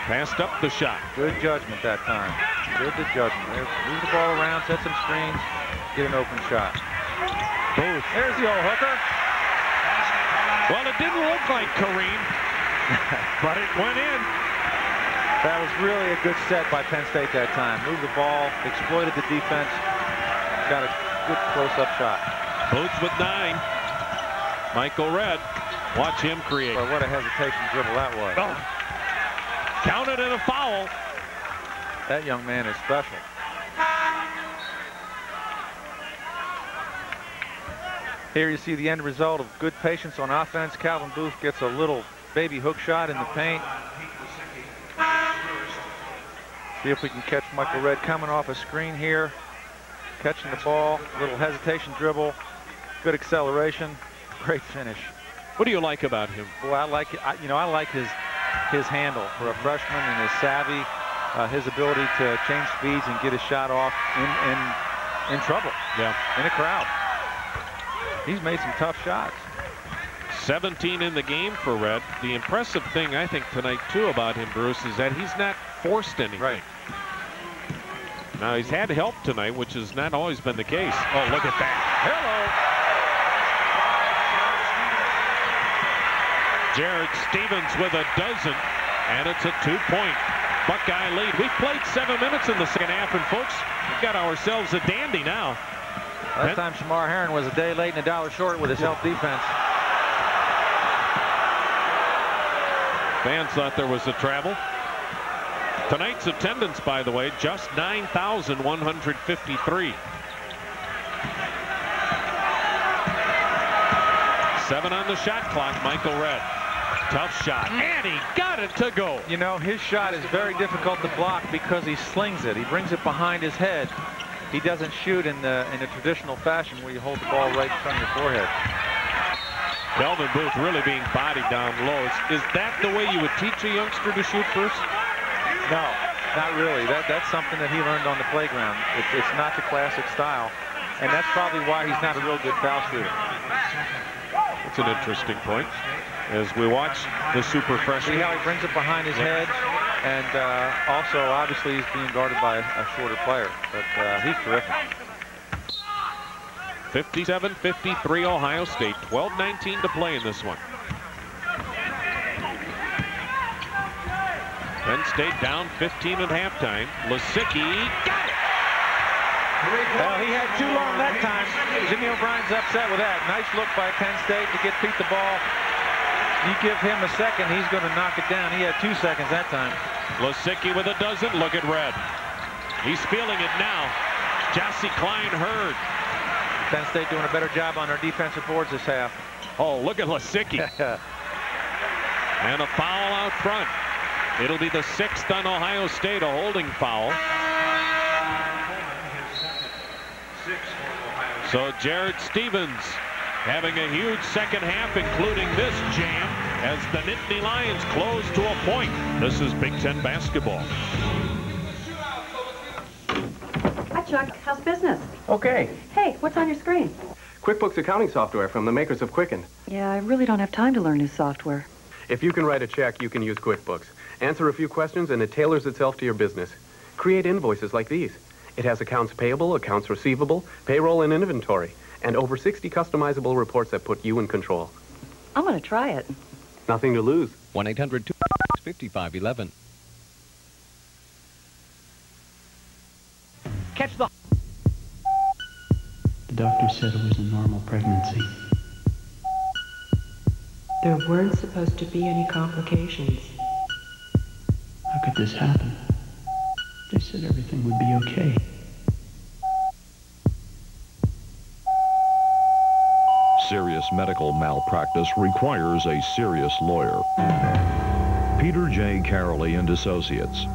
passed up the shot. Good judgment that time. Good judgment. Move the ball around, set some screens, get an open shot. Booth. There's the old hooker. Well, it didn't look like Kareem, but it went in. That was really a good set by Penn State that time. Moved the ball, exploited the defense, got a good close-up shot. Booth with 9. Michael Red, watch him create. Well, what a hesitation dribble that was. Oh. Counted in a foul. That young man is special. Here you see the end result of good patience on offense. Calvin Booth gets a little baby hook shot in the paint. See if we can catch Michael Redd coming off a screen here. Catching the ball, little hesitation dribble, good acceleration, great finish. What do you like about him? Boy, I like it. I like his handle for a freshman and his savvy, his ability to change speeds and get his shot off in trouble. Yeah, in a crowd. He's made some tough shots. 17 in the game for Redd. The impressive thing I think tonight too about him, Bruce, is that he's not forced anything. Right. Now he's had help tonight, which has not always been the case. Oh, look at that. Hello. Jarrett Stephens with a dozen, and it's a 2-point Buckeye lead. We've played 7 minutes in the second half, and folks, we've got ourselves a dandy now. Last time Shamar Herron was a day late and $1 short with his help defense. Fans thought there was a travel. Tonight's attendance, by the way, just 9,153. 7 on the shot clock, Michael Redd. Tough shot, and he got it to go. You know, his shot is very difficult to block because he slings it. He brings it behind his head. He doesn't shoot in the traditional fashion where you hold the ball right in front of your forehead. Calvin Booth really being bodied down low. Is that the way you would teach a youngster to shoot, Bruce? No, not really. That's something that he learned on the playground. It's not the classic style, and that's probably why he's not a real good foul shooter. That's an interesting point. As we watch the super freshman. See how he brings it behind his head, and also obviously he's being guarded by a shorter player, but he's terrific. 57-53 Ohio State. 12-19 to play in this one. Penn State down 15 at halftime. Lisicky got it. Well, he had too long that time. Jimmy O'Brien's upset with that. Nice look by Penn State to get Pete the ball. You give him a second, he's going to knock it down. He had 2 seconds that time. Lisicky with a dozen. Look at Redd. He's feeling it now. Gyasi Cline-Heard. Penn State doing a better job on their defensive boards this half. Oh, look at Lisicky. And a foul out front. It'll be the 6th on Ohio State, a holding foul. So Jarrett Stephens having a huge second half, including this jam, as the Nittany Lions close to a point. This is Big Ten basketball. Hi, Chuck. How's business? Okay. Hey, what's on your screen? QuickBooks accounting software from the makers of Quicken. Yeah, I really don't have time to learn new software. If you can write a check, you can use QuickBooks. Answer a few questions, and it tailors itself to your business. Create invoices like these. It has accounts payable, accounts receivable, payroll, and inventory, and over 60 customizable reports that put you in control. I'm going to try it. Nothing to lose. 1-800-256-5511. Catch the... The doctor said it was a normal pregnancy. There weren't supposed to be any complications. How could this happen? They said everything would be okay. Serious medical malpractice requires a serious lawyer. Peter J. Carrolley and Associates.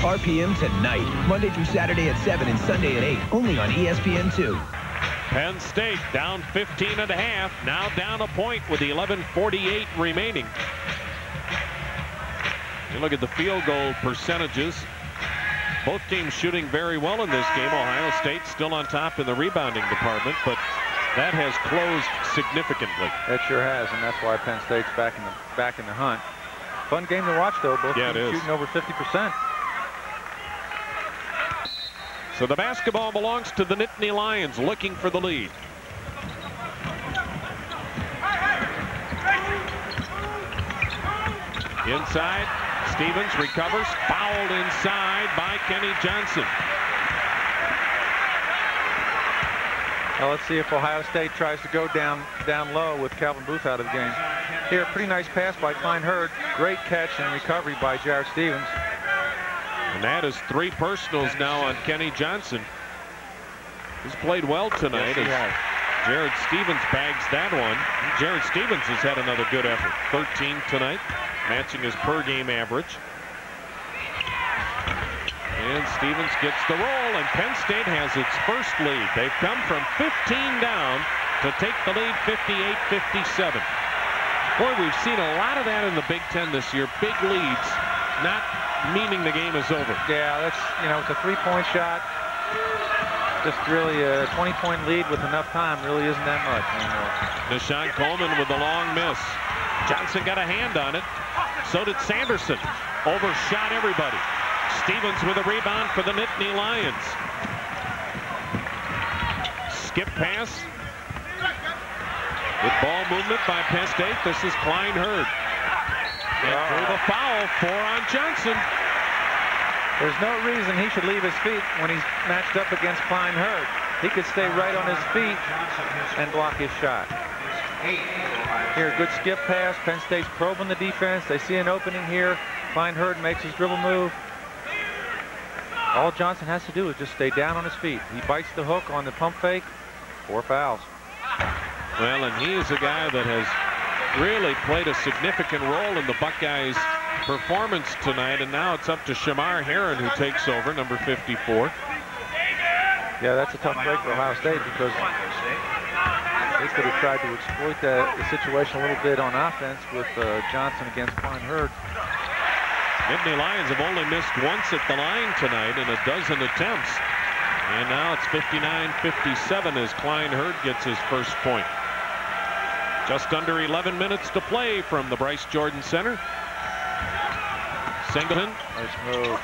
RPM tonight, Monday through Saturday at 7 and Sunday at 8, only on ESPN2. Penn State down 15 and a half, now down a point with 11:48 remaining. You look at the field goal percentages. Both teams shooting very well in this game. Ohio State still on top in the rebounding department, but that has closed significantly. It sure has, and that's why Penn State's back in the hunt. Fun game to watch, though. Both teams shooting over 50%. So the basketball belongs to the Nittany Lions, looking for the lead. Inside, Stephens recovers, fouled inside by Kenny Johnson. Well, let's see if Ohio State tries to go down low with Calvin Booth out of the game. Here, pretty nice pass by Cline-Heard. Great catch and recovery by Jarrett Stephens. And that is 3 personals now on Kenny Johnson. He's played well tonight. Yes, Jarrett Stephens bags that one. Jarrett Stephens has had another good effort. 13 tonight, matching his per-game average. And Stephens gets the roll, and Penn State has its first lead. They've come from 15 down to take the lead 58-57. Boy, we've seen a lot of that in the Big Ten this year. Big leads, not meaning the game is over. Yeah, that's, you know, it's a 3-point shot. Just really a 20-point lead with enough time really isn't that much anymore. Neshaun Coleman with a long miss. Johnson got a hand on it. So did Sanderson. Overshot everybody. Stephens with a rebound for the Nittany Lions. Skip pass. Good ball movement by Penn State. This is Cline-Heard. And through the foul, 4 on Johnson. There's no reason he should leave his feet when he's matched up against Cline-Heard. He could stay right on his feet and block his shot. Here, good skip pass. Penn State's probing the defense. They see an opening here. Cline-Heard makes his dribble move. All Johnson has to do is just stay down on his feet. He bites the hook on the pump fake. 4 fouls. Well, and he is a guy that has really played a significant role in the Buckeyes' performance tonight, and now it's up to Shamar Herron, who takes over, number 54. Yeah, that's a tough break for Ohio State because they could have tried to exploit the situation a little bit on offense with Johnson against Cline-Heard. Nittany Lions have only missed once at the line tonight in a dozen attempts. And now it's 59-57 as Cline-Heard gets his first point. Just under 11 minutes to play from the Bryce Jordan Center. Singleton. Nice move.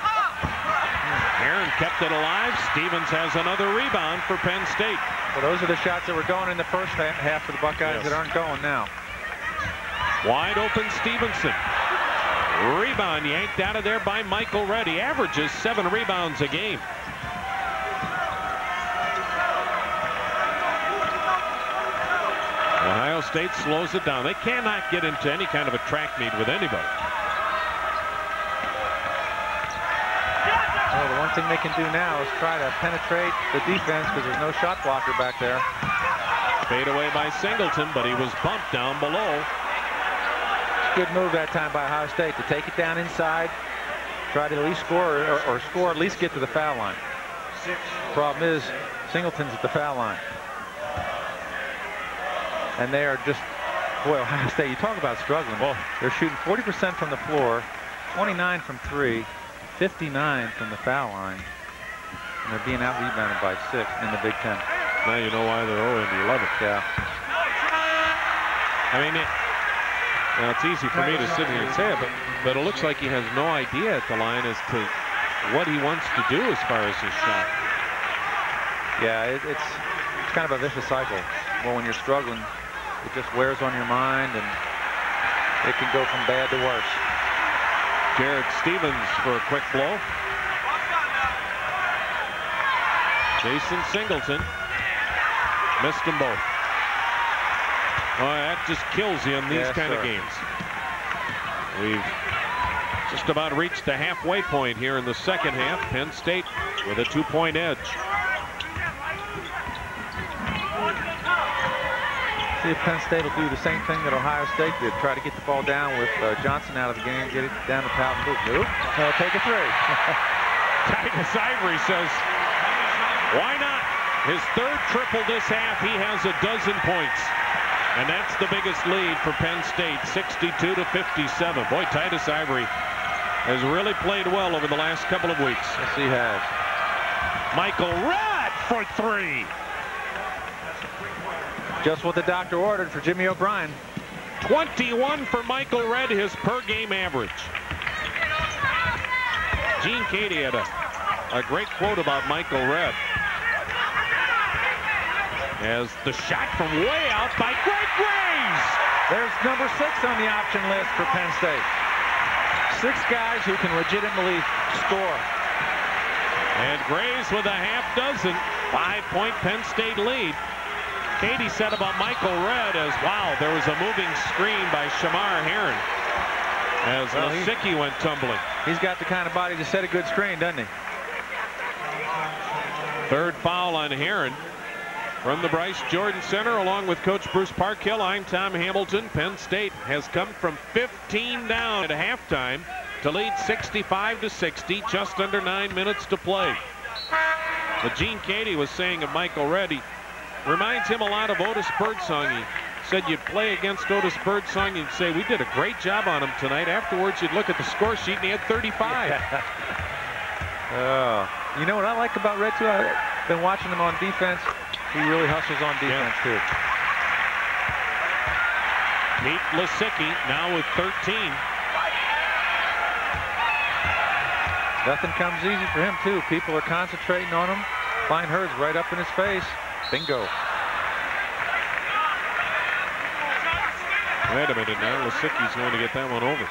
Herron kept it alive. Stephens has another rebound for Penn State. Well, those are the shots that were going in the first half for the Buckeyes that aren't going now. Wide open Stevenson. Rebound yanked out of there by Michael Redd. He averages 7 rebounds a game. Ohio State slows it down. They cannot get into any kind of a track meet with anybody. Well, the one thing they can do now is try to penetrate the defense because there's no shot blocker back there. Fade away by Singleton, but he was bumped down below. Good move that time by Ohio State to take it down inside, try to at least score or score, at least get to the foul line. Problem is, Singleton's at the foul line. And they are just, boy, Ohio State, you talk about struggling. Oh. They're shooting 40% from the floor, 29 from 3, 59 from the foul line. And they're being out-rebounded by 6 in the Big Ten. Now you know why they're 0-11. Yeah. I mean, now it's easy for me to sit here and say it, but it looks like he has no idea at the line as to what he wants to do as far as his shot. Yeah, it's kind of a vicious cycle. Well, when you're struggling, it just wears on your mind, and it can go from bad to worse. Jarrett Stephens for a quick blow. Jason Singleton missed them both. Oh, that just kills you in these kind of games. We've just about reached the halfway point here in the second half. Penn State with a 2-point edge. See if Penn State will do the same thing that Ohio State did. Try to get the ball down with Johnson out of the game, get it down to Powell. Nope. Take a 3. Titus Ivory says, why not? His 3rd triple this half. He has a dozen points. And that's the biggest lead for Penn State, 62-57. Boy, Titus Ivory has really played well over the last couple of weeks. Yes, he has. Michael Redd for 3. Just what the doctor ordered for Jimmy O'Brien. 21 for Michael Redd, his per-game average. Gene Cady had a a great quote about Michael Redd. As the shot from way out by Greg Graves. There's number 6 on the option list for Penn State. 6 guys who can legitimately score. And Graves with a half dozen. 5-point Penn State lead. Katie said about Michael Redd as, wow, there was a moving screen by Shamar Herron as Lisicky went tumbling. He's got the kind of body to set a good screen, doesn't he? 3rd foul on Herron. From the Bryce Jordan Center, along with Coach Bruce Parkhill, I'm Tom Hamilton. Penn State has come from 15 down at halftime to lead 65-60, just under 9 minutes to play. But Gene Katie was saying of Michael Redd, he reminds him a lot of Otis Birdsong. He said you'd play against Otis Birdsong, you'd say, we did a great job on him tonight. Afterwards, you'd look at the score sheet, and he had 35. You know what I like about Redd, too? I've been watching him on defense. He really hustles on defense, too. Pete Lisicky now with 13. Nothing comes easy for him, too. People are concentrating on him. Cline-Heard's right up in his face. Bingo. Wait a minute now. Lisicky's going to get that one over.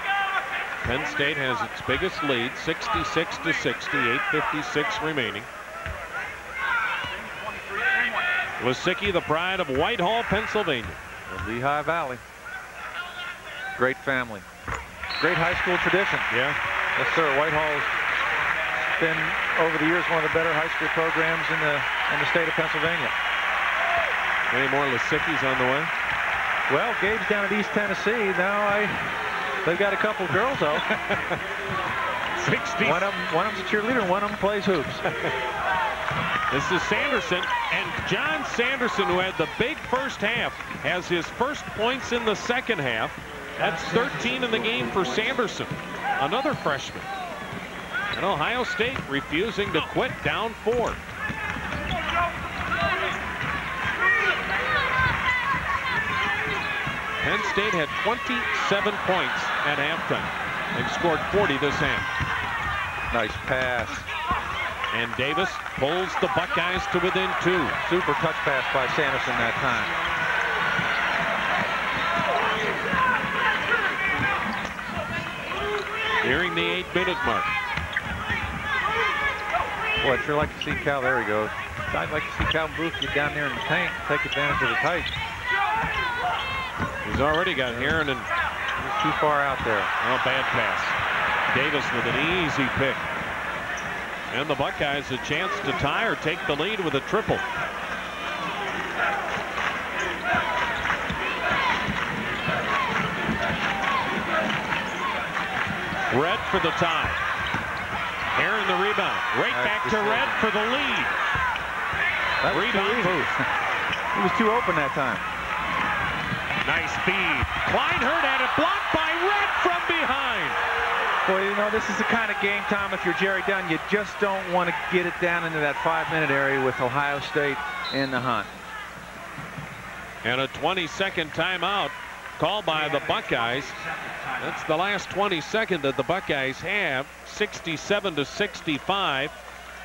Penn State has its biggest lead, 66-60, 8:56 remaining. Lisicky, the pride of Whitehall, Pennsylvania. The Lehigh Valley. Great family. Great high school tradition. Yeah. Yes, sir. Whitehall's been, over the years, one of the better high school programs in the state of Pennsylvania. Any more Lisickys on the way? Well, Gabe's down at East Tennessee. Now they've got a couple girls, though. 60. One of them's a cheerleader, and one of them plays hoops. This is Sanderson, and Jon Sanderson, who had the big first half, has his first points in the second half. That's 13 in the game for Sanderson, another freshman. And Ohio State refusing to quit, down 4. Penn State had 27 points at halftime. They've scored 40 this half. Nice pass. And Davis pulls the Buckeyes to within 2. Super touch pass by Sanderson that time. Nearing the 8-minute mark. Boy, I'd sure like to see Cal. There he goes. I'd like to see Calvin Booth get down there in the paint and take advantage of his height. He's already got Herron, and he's too far out there. Oh, bad pass. Davis with an easy pick. And the Buckeyes a chance to tie or take the lead with a triple. Redd for the tie. Herron the rebound. Right back to Redd for the lead. Rebound Booth. He was too open that time. Nice feed. Cline-Heard had it blocked by Redd from behind. Boy, you know, this is the kind of game, Tom, if you're Jerry Dunn, you just don't want to get it down into that 5-minute area with Ohio State in the hunt. And a 20-second timeout called by the Buckeyes. That's the last 20-second that the Buckeyes have. 67-65.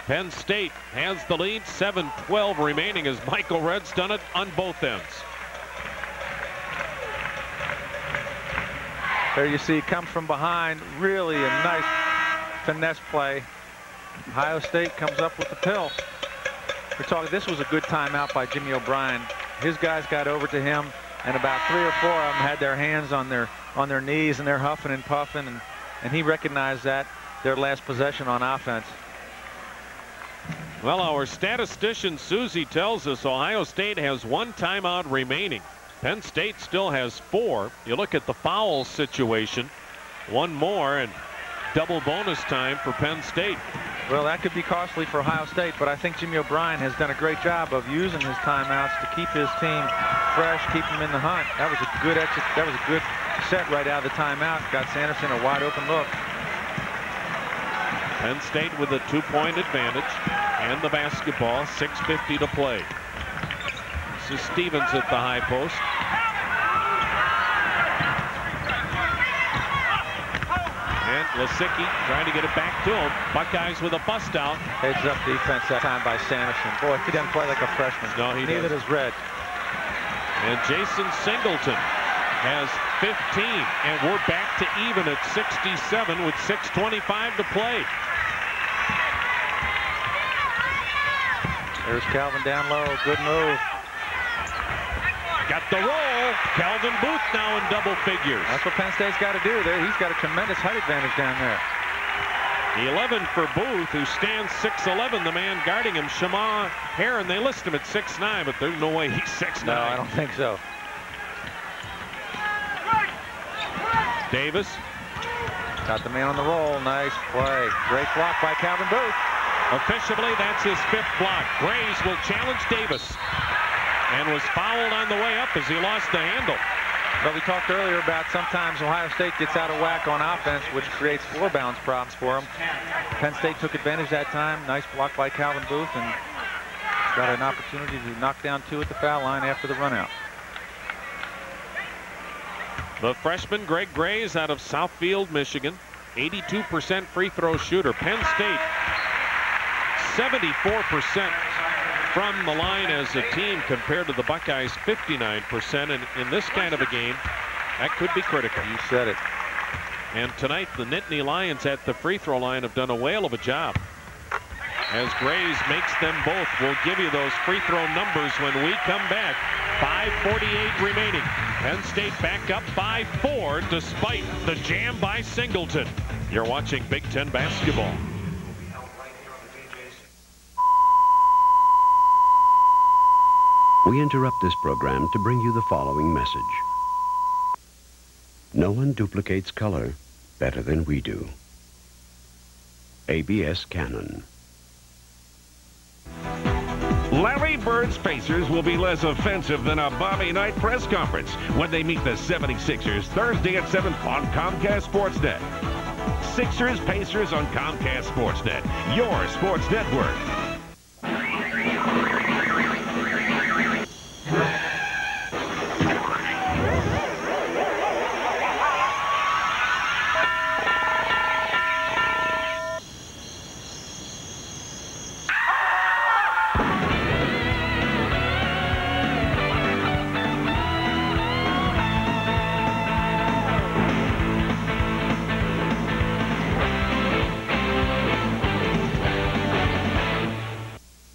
Penn State has the lead. 7:12 remaining as Michael Redd's done it on both ends. There you see, come from behind. Really a nice finesse play. Ohio State comes up with the pill. We're talking, this was a good timeout by Jimmy O'Brien. His guys got over to him, and about 3 or 4 of them had their hands on their knees, and they're huffing and puffing, and he recognized that, their last possession on offense. Well, our statistician Susie tells us Ohio State has 1 timeout remaining. Penn State still has 4. You look at the foul situation, 1 more and double bonus time for Penn State. Well, that could be costly for Ohio State, but I think Jimmy O'Brien has done a great job of using his timeouts to keep his team fresh, keep them in the hunt. That was a good exit. That was a good set right out of the timeout. Got Sanderson a wide open look. Penn State with a 2-point advantage and the basketball. 6:50 to play. This is Stevens at the high post. And Lisicky trying to get it back to him. Buckeyes with a bust out. Heads up defense that time by Sanderson. Boy, he doesn't play like a freshman. No, he Neither doesn't. does Red. And Jason Singleton has 15, and we're back to even at 67 with 6:25 to play. There's Calvin down low. Good move. Got the roll. Calvin Booth now in double figures. That's what Penn State's got to do. He's got a tremendous height advantage down there. 11 for Booth, who stands 6'11". The man guarding him, Shamar Herron, they list him at 6'9", but there's no way he's 6'9". No, I don't think so. Davis. Got the man on the roll. Nice play. Great block by Calvin Booth. Officially, that's his 5th block. Grays will challenge Davis. And was fouled on the way up as he lost the handle. But we talked earlier about sometimes Ohio State gets out of whack on offense, which creates floor balance problems for them. Penn State took advantage that time. Nice block by Calvin Booth, and got an opportunity to knock down 2 at the foul line after the run out. The freshman Greg Grays out of Southfield, Michigan. 82% free throw shooter. Penn State 74% from the line as a team compared to the Buckeyes 59%, and in this kind of a game that could be critical. You said it. And tonight the Nittany Lions at the free throw line have done a whale of a job as Grays makes them both. We'll give you those free throw numbers when we come back. 5:48 remaining. Penn State back up by 4 despite the jam by Singleton. You're watching Big Ten basketball. We interrupt this program to bring you the following message. No one duplicates color better than we do. ABS Canon. Larry Bird's Pacers will be less offensive than a Bobby Knight press conference when they meet the 76ers Thursday at 7 on COMCAST SportsNet. Sixers Pacers on COMCAST SportsNet, your sports network.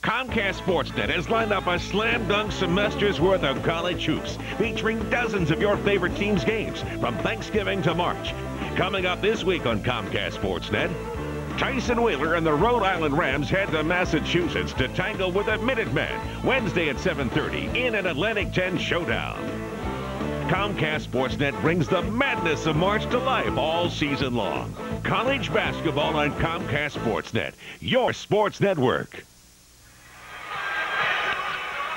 COMCAST SportsNet has lined up a slam dunk semester's worth of college hoops, featuring dozens of your favorite team's games from Thanksgiving to March. Coming up this week on COMCAST SportsNet, Tyson Wheeler and the Rhode Island Rams head to Massachusetts to tangle with the Minutemen Wednesday at 7:30 in an Atlantic 10 showdown. COMCAST SportsNet brings the madness of March to life all season long. College basketball on COMCAST SportsNet, your sports network.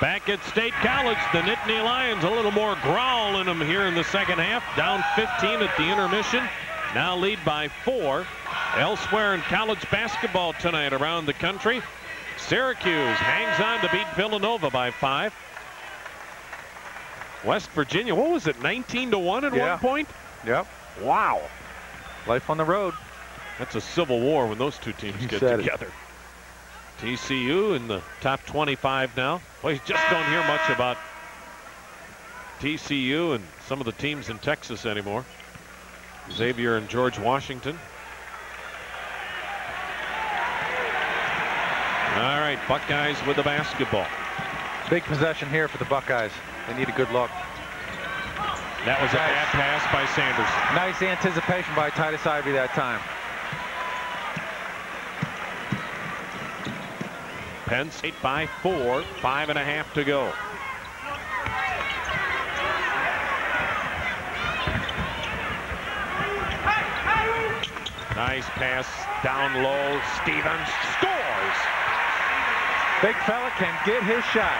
Back at State College, the Nittany Lions, a little more growl in them here in the second half. Down 15 at the intermission. Now lead by 4. Elsewhere in college basketball tonight around the country, Syracuse hangs on to beat Villanova by 5. West Virginia, what was it, 19-1 at one point? Yep. Wow. Life on the road. That's a civil war when those two teams get together. TCU in the top 25 now. Well, you just don't hear much about TCU and some of the teams in Texas anymore. Xavier and George Washington. All right, Buckeyes with the basketball. Big possession here for the Buckeyes. They need a good look. That was a bad pass by Sanderson. Nice anticipation by Titus Ivory that time. Penn State by 4, 5.5 to go. Nice pass down low. Stevens scores. Big fella can get his shot.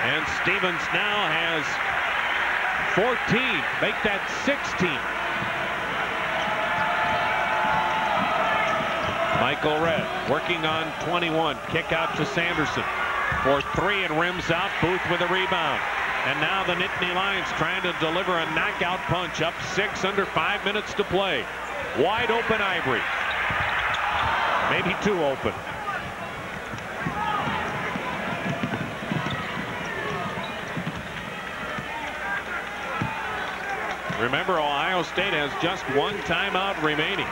And Stevens now has 14. Make that 16. Michael Red working on 21. Kick out to Sanderson for 3 and rims out. Booth with a rebound. And now the Nittany Lions trying to deliver a knockout punch. Up 6 under 5 minutes to play. Wide open Ivory. Maybe too open. Remember, Ohio State has just one timeout remaining,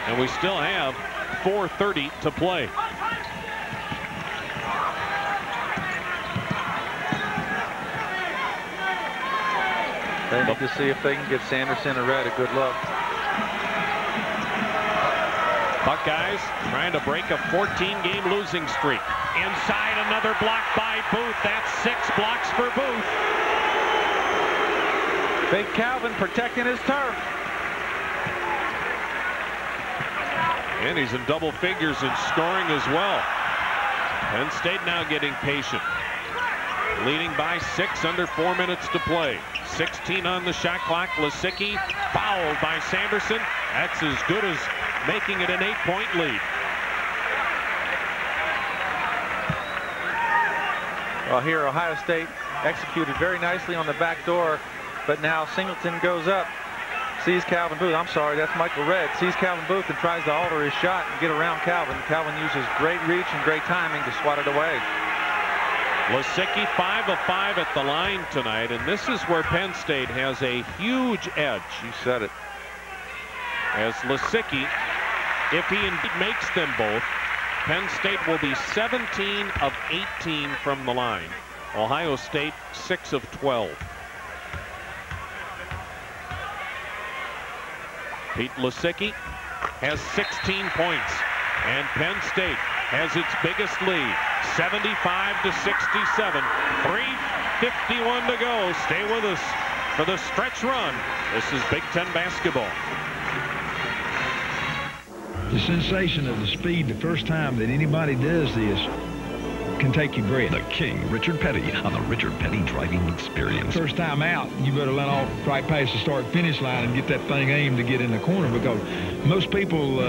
and we still have 4:30 to play. They need to see if they can get Sanderson or Red a good look. Buckeyes trying to break a 14-game losing streak. Inside, another block by Booth. That's 6 blocks for Booth. Big Calvin protecting his turf. And he's in double figures in scoring as well. Penn State now getting patient. Leading by 6 under 4 minutes to play. 16 on the shot clock. Lisicky fouled by Sanderson. That's as good as making it an 8-point lead. Well, here Ohio State executed very nicely on the back door, but now Singleton goes up, sees Calvin Booth. I'm sorry, that's Michael Red. Sees Calvin Booth and tries to alter his shot and get around Calvin. Calvin uses great reach and great timing to swat it away. Lisicky 5 of 5 at the line tonight, and this is where Penn State has a huge edge. You said it. As Lisicky, if he indeed makes them both, Penn State will be 17 of 18 from the line. Ohio State 6 of 12. Pete Lisicky has 16 points, and Penn State has its biggest lead, 75 to 67. 3:51 to go. Stay with us for the stretch run. This is Big Ten basketball. The sensation of the speed the first time that anybody does this can take your breath. The King, Richard Petty, on the Richard Petty Driving Experience. First time out, you better let off right past the start-finish line and get that thing aimed to get in the corner, because most people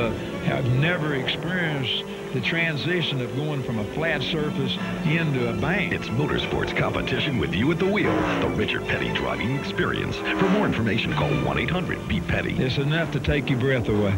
have never experienced the transition of going from a flat surface into a bank. It's motorsports competition with you at the wheel. The Richard Petty Driving Experience. For more information, call 1-800-BE-PETTY. It's enough to take your breath away.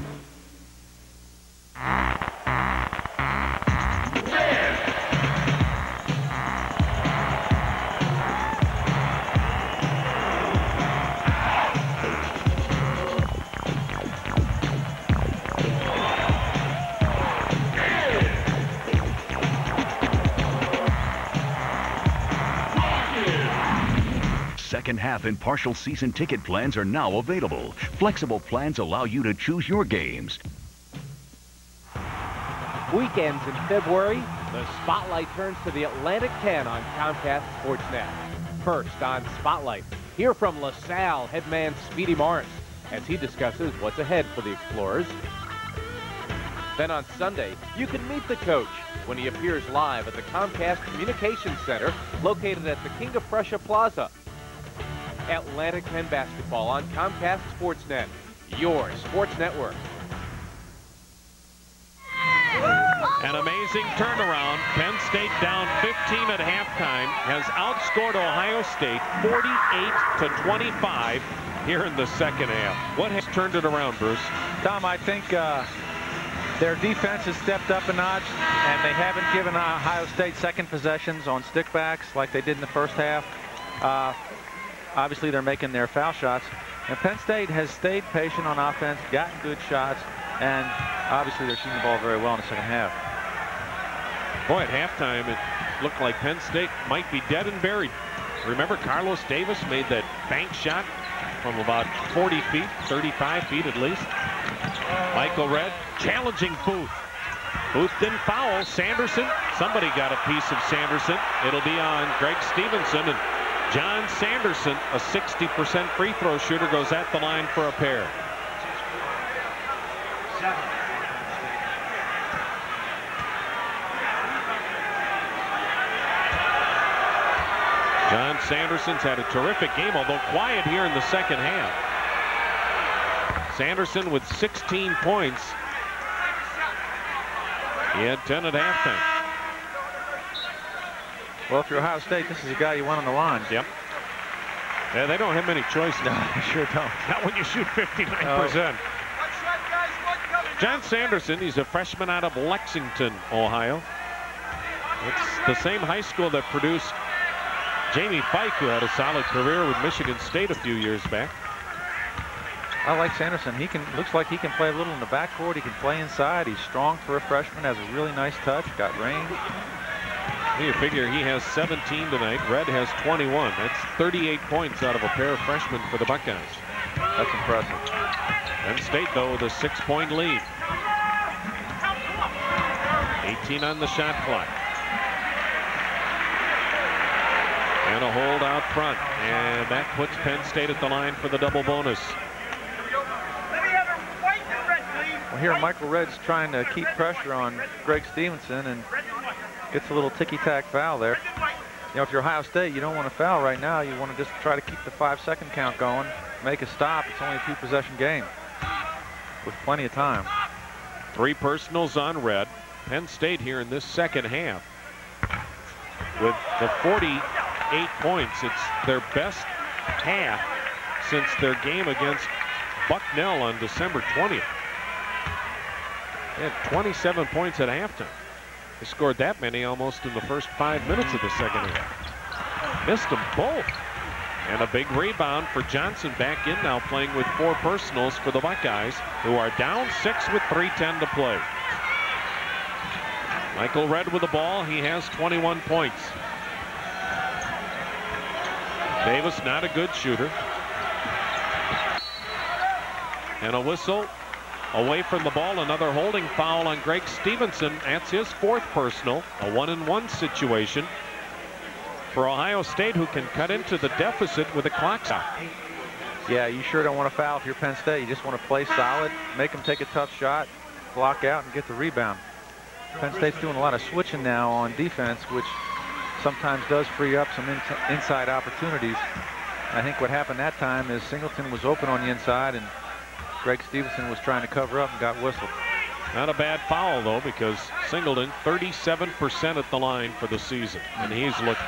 Second half and partial season ticket plans are now available. Flexible plans allow you to choose your games. Weekends in February, the spotlight turns to the Atlantic 10 on COMCAST SportsNet. First on Spotlight, hear from LaSalle headman Speedy Morris as he discusses what's ahead for the Explorers. Then on Sunday, you can meet the coach when he appears live at the Comcast Communications Center located at the King of Prussia Plaza. Atlantic 10 basketball on COMCAST SportsNet, your sports network. An amazing turnaround. Penn State down 15 at halftime has outscored Ohio State 48 to 25 here in the second half. What has turned it around, Bruce? Tom, I think their defense has stepped up a notch, and they haven't given Ohio State second possessions on stickbacks like they did in the first half. Obviously, they're making their foul shots. And Penn State has stayed patient on offense, gotten good shots, and obviously they're shooting the ball very well in the second half. Boy, at halftime, it looked like Penn State might be dead and buried. Remember, Carlos Davis made that bank shot from about 40 feet, 35 feet at least. Michael Red challenging Booth. Booth didn't foul. Sanderson, somebody got a piece of Sanderson. It'll be on Greg Stevenson, and Jon Sanderson, a 60% free throw shooter, goes at the line for a pair. Jon Sanderson's had a terrific game, although quiet here in the second half. Sanderson with 16 points. He had 10 at halftime. Well, if you're Ohio State, this is a guy you want on the line. Yep. Yeah, they don't have many choices. No, they sure don't. Not when you shoot 59%. Jon Sanderson, he's a freshman out of Lexington, Ohio. It's the same high school that produced Jamie Fike, who had a solid career with Michigan State a few years back. I like Sanderson. Looks like he can play a little in the backcourt. He can play inside. He's strong for a freshman, has a really nice touch, got range. You figure he has 17 tonight. Red has 21. That's 38 points out of a pair of freshmen for the Buckeyes. That's impressive. Penn State, though, with a 6-point lead. 18 on the shot clock. And a hold out front. And that puts Penn State at the line for the double bonus. Well, here Michael Red's trying to keep pressure on Greg Stevenson and gets a little ticky-tack foul there. You know, if you're Ohio State, you don't want to foul right now. You want to just try to keep the 5-second count going, make a stop. It's only a 2-possession game with plenty of time. 3 personals on Red. Penn State here in this second half with the 48 points. It's their best half since their game against Bucknell on December 20th. They had 27 points at halftime. They scored that many almost in the first 5 minutes of the second half. Missed them both. And a big rebound for Johnson, back in now, playing with 4 personals for the Buckeyes, who are down 6 with 3:10 to play. Michael Red with the ball. He has 21 points. Davis, not a good shooter. And a whistle away from the ball. Another holding foul on Greg Stevenson. That's his 4th personal. A 1-and-1 situation for Ohio State, who can cut into the deficit with a clock stop. Yeah, you sure don't want to foul if you're Penn State. You just want to play solid, make them take a tough shot, block out, and get the rebound. Penn State's doing a lot of switching now on defense, which sometimes does free up some inside opportunities. I think what happened that time is Singleton was open on the inside, and Greg Stevenson was trying to cover up and got whistled. Not a bad foul, though, because Singleton 37% at the line for the season, and he's looked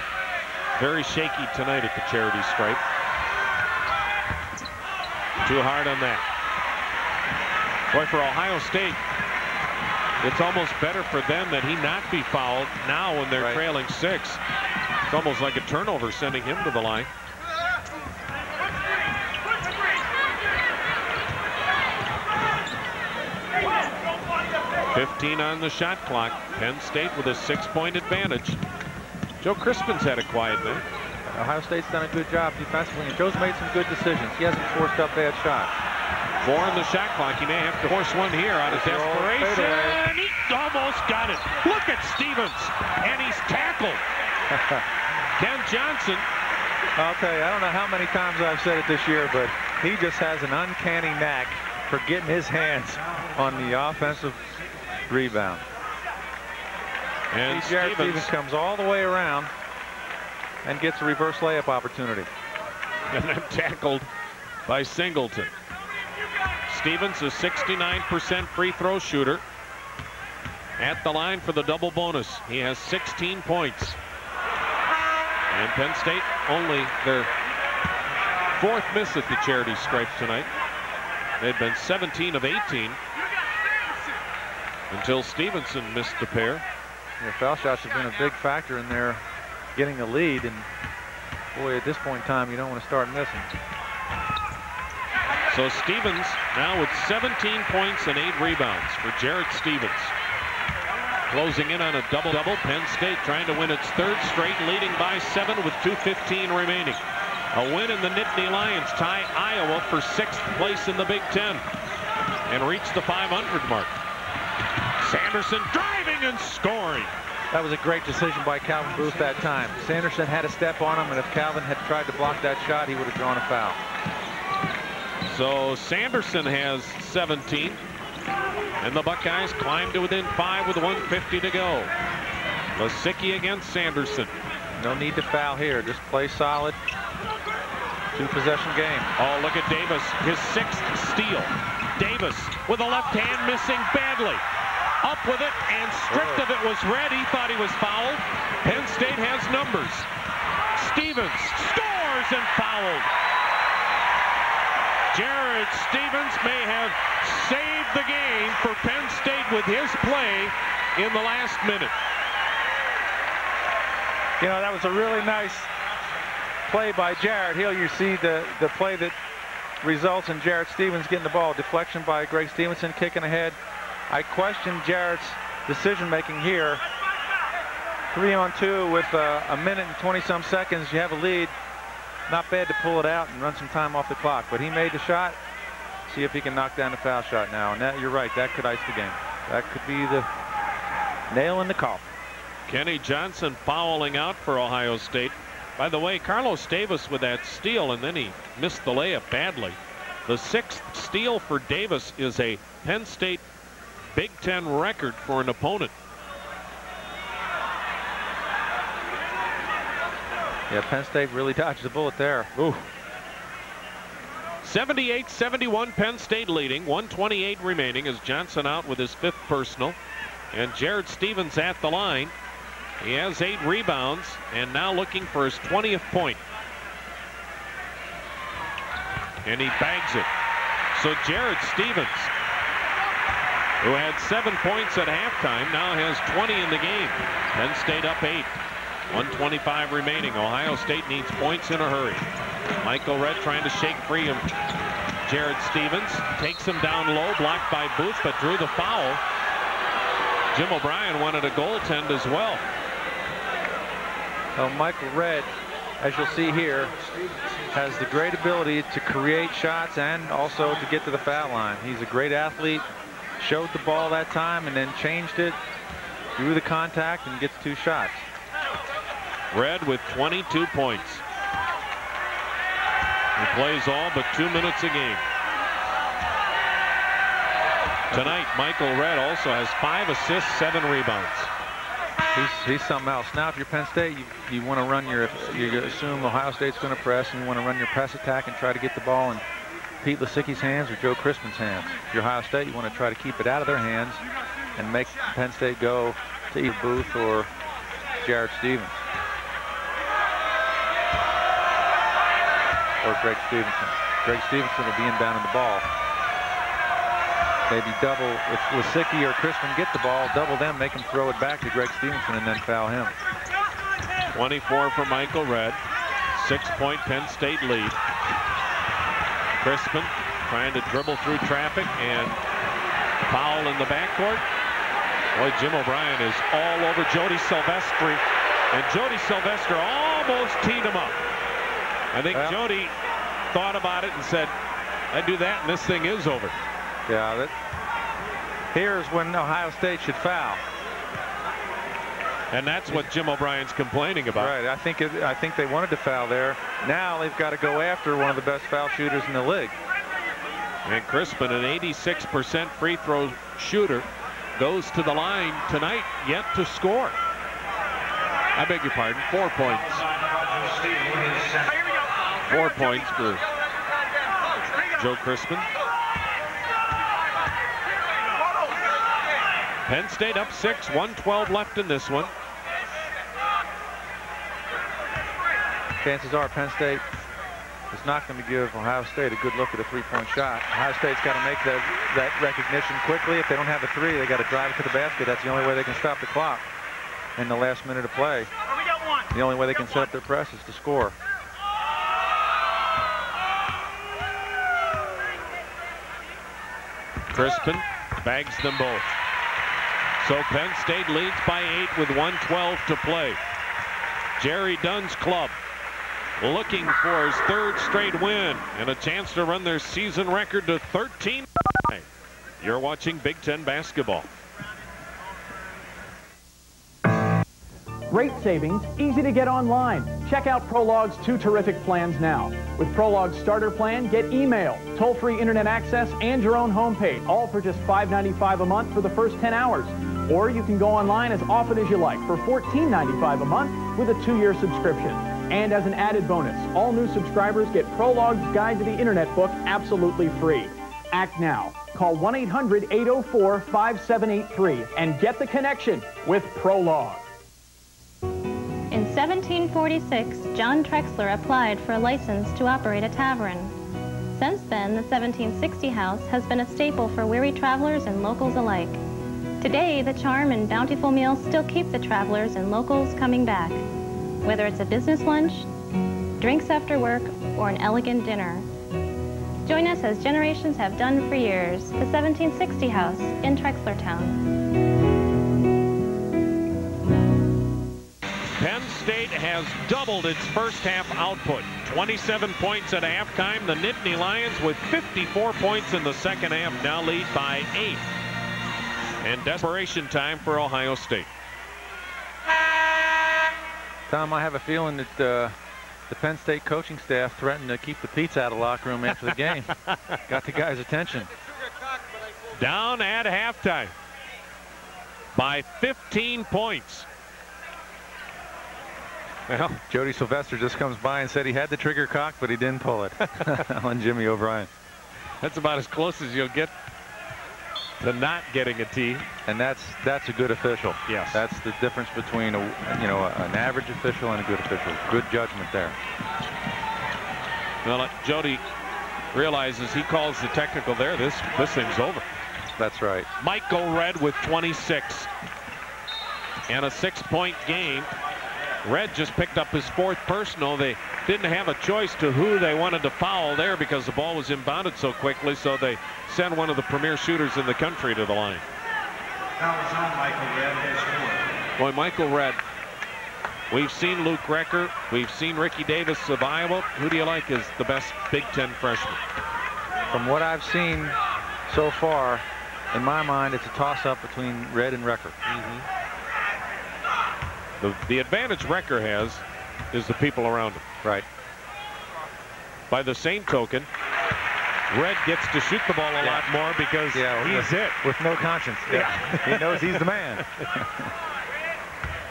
very shaky tonight at the charity stripe. Too hard on that. Boy, for Ohio State, it's almost better for them that he not be fouled now when they're trailing 6. It's almost like a turnover sending him to the line. .15 on the shot clock. Penn State with a 6-point advantage. Joe Crispin's had a quiet night. Ohio State's done a good job defensively, and Joe's made some good decisions. He hasn't forced up bad shots. 4 on the shot clock. He may have to force one here out of desperation. And he almost got it. Look at Stevens. And he's tackled. Ken Johnson. I'll tell you, I don't know how many times I've said it this year, but he just has an uncanny knack for getting his hands on the offensive rebound. And Jarrett Stephens comes all the way around and gets a reverse layup opportunity. And then tackled by Singleton. Stephens, a 69% free throw shooter, at the line for the double bonus. He has 16 points. And Penn State only their 4th miss at the charity stripe tonight. They'd been 17 of 18 until Stevenson missed the pair. Yeah, foul shots have been a big factor in their getting a lead, and boy, at this point in time, you don't want to start missing. So Stephens now with 17 points and 8 rebounds for Jarrett Stephens. Closing in on a double-double. Penn State trying to win its 3rd straight, leading by 7 with 2:15 remaining. A win in the Nittany Lions tie Iowa for 6th place in the Big Ten and reach the 500 mark. Sanderson driving and scoring. That was a great decision by Calvin Booth that time. Sanderson had a step on him, and if Calvin had tried to block that shot, he would have drawn a foul. So Sanderson has 17, and the Buckeyes climb to within 5 with 1:50 to go. Lisicky against Sanderson. No need to foul here. Just play solid. 2-possession game. Oh, look at Davis. His 6th steal. Davis with a left hand missing badly. Up with it, and stripped of it was Red. He thought he was fouled. Penn State has numbers. Stevens scores and fouled. Jarrett Stephens may have saved the game for Penn State with his play in the last minute. You know, that was a really nice play by Jarrett. Here you see the play that results in Jarrett Stephens getting the ball. Deflection by Greg Stevenson, kicking ahead. I question Jarrett's decision-making here. 3-on-2 with a minute and 20-some seconds. You have a lead. Not bad to pull it out and run some time off the clock. But he made the shot. See if he can knock down the foul shot now. And that, you're right, that could ice the game. That could be the nail in the coffin. Kenny Johnson fouling out for Ohio State. By the way, Carlos Davis with that steal, and then he missed the layup badly. The 6th steal for Davis is a Penn State Big Ten record for an opponent. Yeah, Penn State really dodged the bullet there. Ooh. 78-71, Penn State leading. 1:28 remaining as Johnson out with his 5th personal. And Jarrett Stephens at the line. He has 8 rebounds and now looking for his 20th point. And he bags it. So Jarrett Stephens, who had 7 points at halftime, now has 20 in the game. Penn State up 8. 1:25 remaining. Ohio State needs points in a hurry. Michael Redd trying to shake free of Jarrett Stephens. Takes him down low, blocked by Booth, but drew the foul. Jim O'Brien wanted a goaltend as well. Well, Michael Redd, as you'll see here, has the great ability to create shots and also to get to the foul line. He's a great athlete. Showed the ball that time and then changed it, drew the contact, and gets 2 shots. Redd with 22 points. He plays all but 2 minutes a game. Tonight, Michael Redd also has 5 assists, 7 rebounds. He's something else. Now, if you're Penn State, you want to run you assume Ohio State's going to press, and you want to run your press attack and try to get the ball in Pete Lisicky's hands or Joe Crispin's hands. If you're Ohio State, you want to try to keep it out of their hands and make Penn State go to either Booth or Jarrett Stephens. Or Greg Stevenson. Greg Stevenson will be inbounding the ball. Maybe double if Lisicky or Crispin get the ball, double them, make him throw it back to Greg Stevenson and then foul him. 24 for Michael Redd. 6-point Penn State lead. Crispin trying to dribble through traffic and foul in the backcourt. Boy, Jim O'Brien is all over Jody Silvestri, and Jody Silvestri almost teed him up. I think Jody thought about it and said, I do that and this thing is over. Yeah, here's when Ohio State should foul. And that's what Jim O'Brien's complaining about. Right, I think they wanted to foul there. Now they've got to go after one of the best foul shooters in the league. And Crispin, an 86% free throw shooter, goes to the line tonight, yet to score. I beg your pardon, 4 points. 4 points for Joe Crispin. Penn State up 6, 1:12 left in this one. Chances are Penn State is not going to give Ohio State a good look at a 3-point shot. Ohio State's got to make that recognition quickly. If they don't have a 3, they got to drive it to the basket. That's the only way they can stop the clock in the last minute of play. The only way they can set up their press is to score. Crispin bags them both. So Penn State leads by 8 with 1:12 to play. Jerry Dunn's club looking for his 3rd straight win and a chance to run their season record to 13. You're watching Big Ten basketball. Great savings, easy to get online. Check out Prolog's 2 terrific plans now. With Prolog's starter plan, get email, toll-free internet access, and your own homepage, all for just $5.95 a month for the first 10 hours. Or you can go online as often as you like for $14.95 a month with a 2-year subscription. And as an added bonus, all new subscribers get Prolog's Guide to the Internet book absolutely free. Act now. Call 1-800-804-5783 and get the connection with Prolog. In 1746, John Trexler applied for a license to operate a tavern. Since then, the 1760 house has been a staple for weary travelers and locals alike. Today, the charm and bountiful meals still keep the travelers and locals coming back. Whether it's a business lunch, drinks after work, or an elegant dinner. Join us as generations have done for years, the 1760 house in Trexlertown. Penn State has doubled its first half output. 27 points at halftime. The Nittany Lions with 54 points in the second half now lead by 8. And desperation time for Ohio State. Tom, I have a feeling that the Penn State coaching staff threatened to keep the pizza out of the locker room after the game. Got the guys' attention. Down at halftime by 15 points. Well, Jody Sylvester just comes by and said he had the trigger cocked, but he didn't pull it on Jimmy O'Brien. That's about as close as you'll get to not getting a tee. And that's a good official. Yes. That's the difference between an average official and a good official. Good judgment there. Well, Jody realizes he calls the technical there. This thing's over. That's right. Michael Redd with 26 and a 6-point game. Redd just picked up his 4th personal. They didn't have a choice to who they wanted to foul there because the ball was inbounded so quickly, so they send one of the premier shooters in the country to the line. Boy, Michael Redd. We've seen Luke Recker. We've seen Ricky Davis of Iowa. Who do you like as the best Big Ten freshman? From what I've seen so far, in my mind, it's a toss-up between Redd and Recker. The advantage Recker has is the people around him. Right. By the same token, Redd gets to shoot the ball a lot more because he's it. With no conscience. He knows he's the man.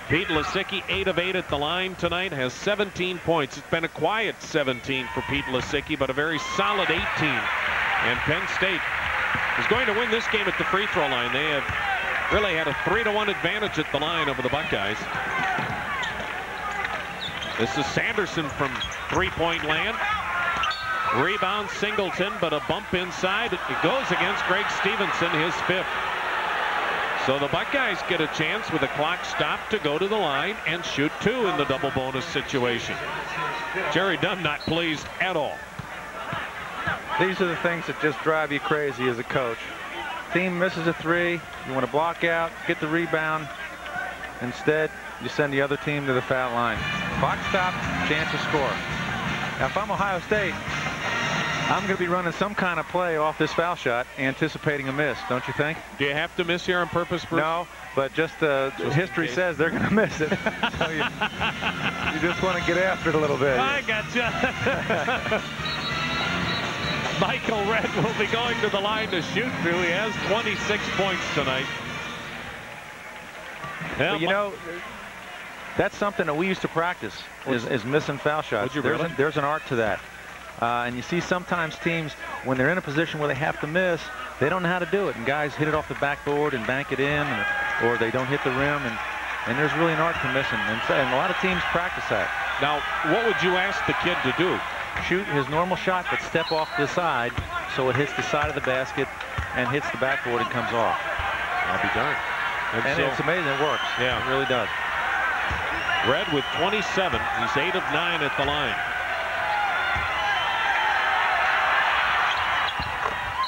Pete Lisicky, 8 of 8 at the line tonight, has 17 points. It's been a quiet 17 for Pete Lisicky, but a very solid 18. And Penn State is going to win this game at the free throw line. They have really had a 3-1 advantage at the line over the Buckeyes. This is Sanderson from 3-point land. Rebound Singleton, but a bump inside. It goes against Greg Stevenson, his 5th. So the Buckeyes get a chance with a clock stopped to go to the line and shoot 2 in the double bonus situation. Jerry Dunn not pleased at all. These are the things that just drive you crazy as a coach. Team misses a 3, you want to block out, get the rebound. Instead, you send the other team to the foul line. Clock stop, chance to score. Now, if I'm Ohio State, I'm going to be running some kind of play off this foul shot, anticipating a miss, don't you think? Do you have to miss here on purpose, Bruce? No, but just history says they're going to miss it. So you just want to get after it a little bit. I gotcha. Michael Redd will be going to the line to shoot through. He has 26 points tonight. Well, you know, that's something that we used to practice, is missing foul shots. There's an art to that. And you see sometimes teams, when they're in a position where they have to miss, they don't know how to do it. And guys hit it off the backboard and bank it in, or they don't hit the rim. And there's really an art to missing. And a lot of teams practice that. Now, what would you ask the kid to do? Shoot his normal shot, but step off to the side so it hits the side of the basket and hits the backboard and comes off. I'll be darned. And it's amazing. It works. Yeah, it really does. Redd with 27. He's 8 of 9 at the line.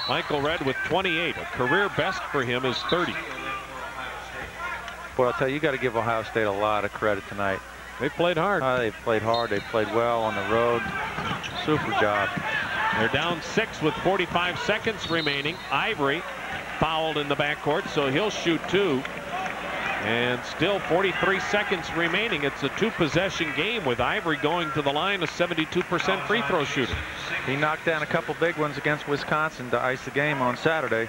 Michael Redd with 28. A career best for him is 30. Boy, I'll tell you, you got to give Ohio State a lot of credit tonight. They played hard. They've played hard. They played well on the road. Super job. They're down 6 with 45 seconds remaining. Ivory fouled in the backcourt, so he'll shoot 2. And still 43 seconds remaining. It's a 2-possession game with Ivory going to the line, a 72% free throw shooter. He knocked down a couple big ones against Wisconsin to ice the game on Saturday.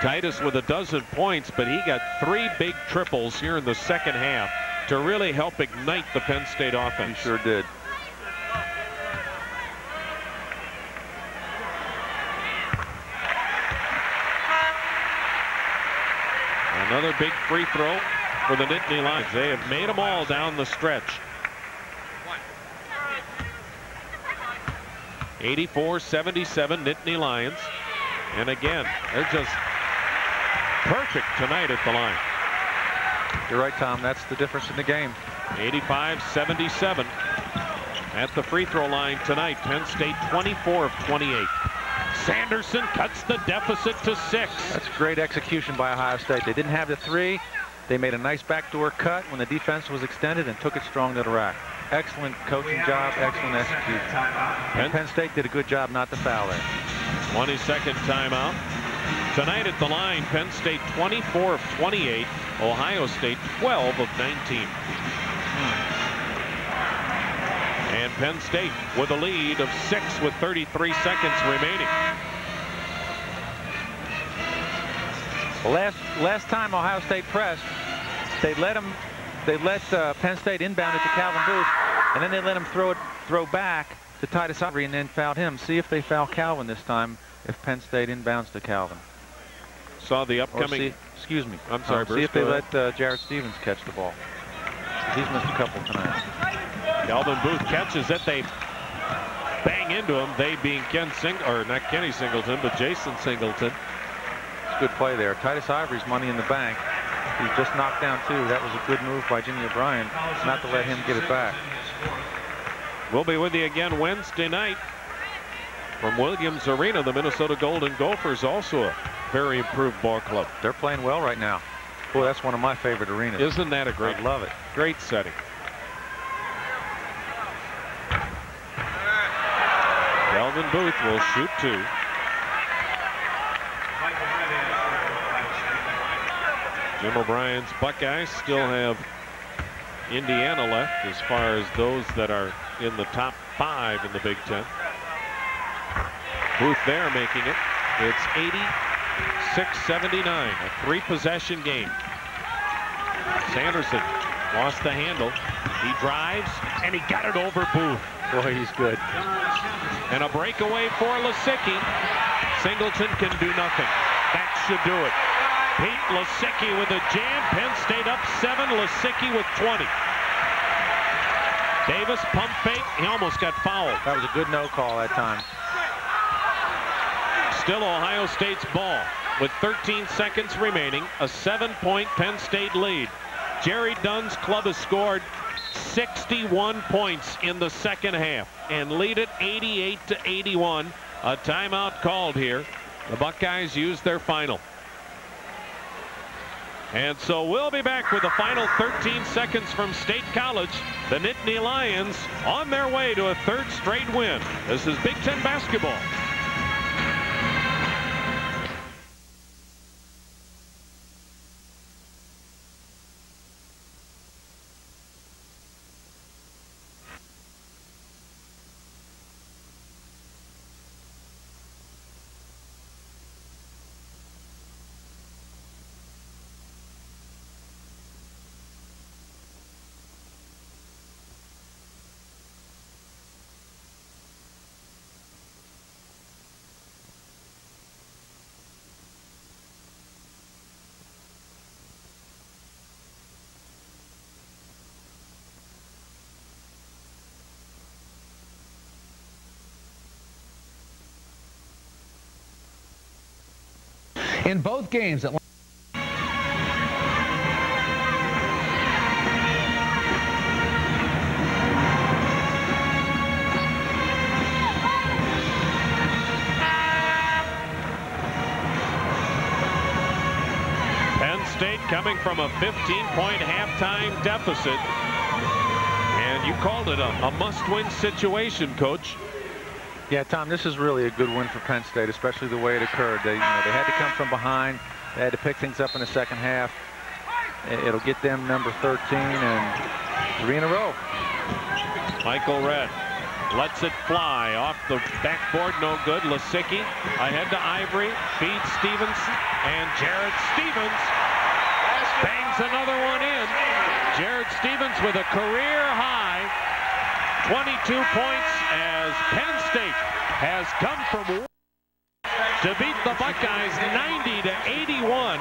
Titus with 12 points, but he got 3 big triples here in the second half to really help ignite the Penn State offense. He sure did. Another big free throw for the Nittany Lions. They have made them all down the stretch. 84-77 Nittany Lions. And again, they're just perfect tonight at the line. You're right, Tom. That's the difference in the game. 85-77 at the free throw line tonight. Penn State 24 of 28. Sanderson cuts the deficit to 6. That's great execution by Ohio State. They didn't have the 3. They made a nice backdoor cut when the defense was extended and took it strong to the rack. Excellent coaching job, excellent execution. And Penn State did a good job not to foul there. 22nd timeout. Tonight at the line, Penn State 24 of 28. Ohio State 12 of 19. And Penn State with a lead of 6 with 33 seconds remaining. Last time Ohio State pressed, they let Penn State inbound it to Calvin Booth, and then they let him throw back to Titus Ivory and then fouled him. See if they foul Calvin this time if Penn State inbounds to Calvin. Saw the upcoming. Excuse me. I'm sorry, Bruce. See if they let Jarrett Stephens catch the ball. He's missed a couple tonight. Calvin Booth catches it. They bang into him. They being not Kenny Singleton, but Jason Singleton. It's a good play there. Titus Ivory's money in the bank. He just knocked down 2. That was a good move by Jimmy O'Brien not to let him get it back. We'll be with you again Wednesday night from Williams Arena. The Minnesota Golden Gophers, also a very improved ball club. They're playing well right now. Boy, that's one of my favorite arenas. Isn't that a great? I love it. Great setting. Calvin Booth will shoot 2. Jim O'Brien's Buckeyes still have Indiana left as far as those that are in the top 5 in the Big Ten. Booth there making it. It's 86-79, a 3-possession game. Sanderson lost the handle. He drives, and he got it over Booth. Boy, he's good. And a breakaway for Lisicky. Singleton can do nothing. That should do it. Pete Lisicky with a jam. Penn State up 7. Lisicky with 20. Davis pump fake. He almost got fouled. That was a good no call that time. Still Ohio State's ball with 13 seconds remaining. A 7-point Penn State lead. Jerry Dunn's club has scored 61 points in the second half and lead it 88-81. A timeout called here. The Buckeyes used their final. And so we'll be back with the final 13 seconds from State College. The Nittany Lions on their way to a 3rd straight win. This is Big Ten basketball. In both games, Penn State coming from a 15-point halftime deficit. And you called it a must-win situation, Coach. Yeah, Tom, this is really a good win for Penn State, especially the way it occurred. They had to come from behind. They had to pick things up in the second half. It'll get them number 13 and 3 in a row. Michael Redd lets it fly off the backboard, no good. Lisicky ahead to Ivory, feeds Stevenson, and Jarrett Stephens bangs another one in. Jarrett Stephens with a career high 22 points as Penn State has come from to beat the Buckeyes 90-81.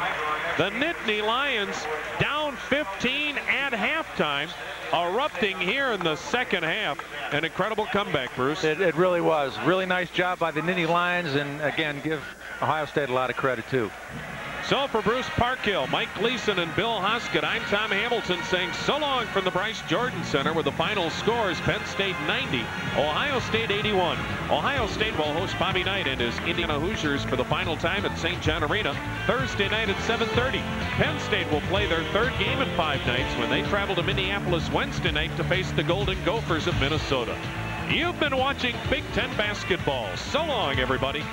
The Nittany Lions down 15 at halftime, erupting here in the second half. An incredible comeback, Bruce. It really was. Really nice job by the Nittany Lions, and again, give Ohio State a lot of credit too. So for Bruce Parkhill, Mike Gleason, and Bill Hoskett, I'm Tom Hamilton saying so long from the Bryce Jordan Center, with the final scores: Penn State 90, Ohio State 81. Ohio State will host Bobby Knight and his Indiana Hoosiers for the final time at St. John Arena Thursday night at 7:30. Penn State will play their third game in 5 nights when they travel to Minneapolis Wednesday night to face the Golden Gophers of Minnesota. You've been watching Big Ten basketball. So long, everybody.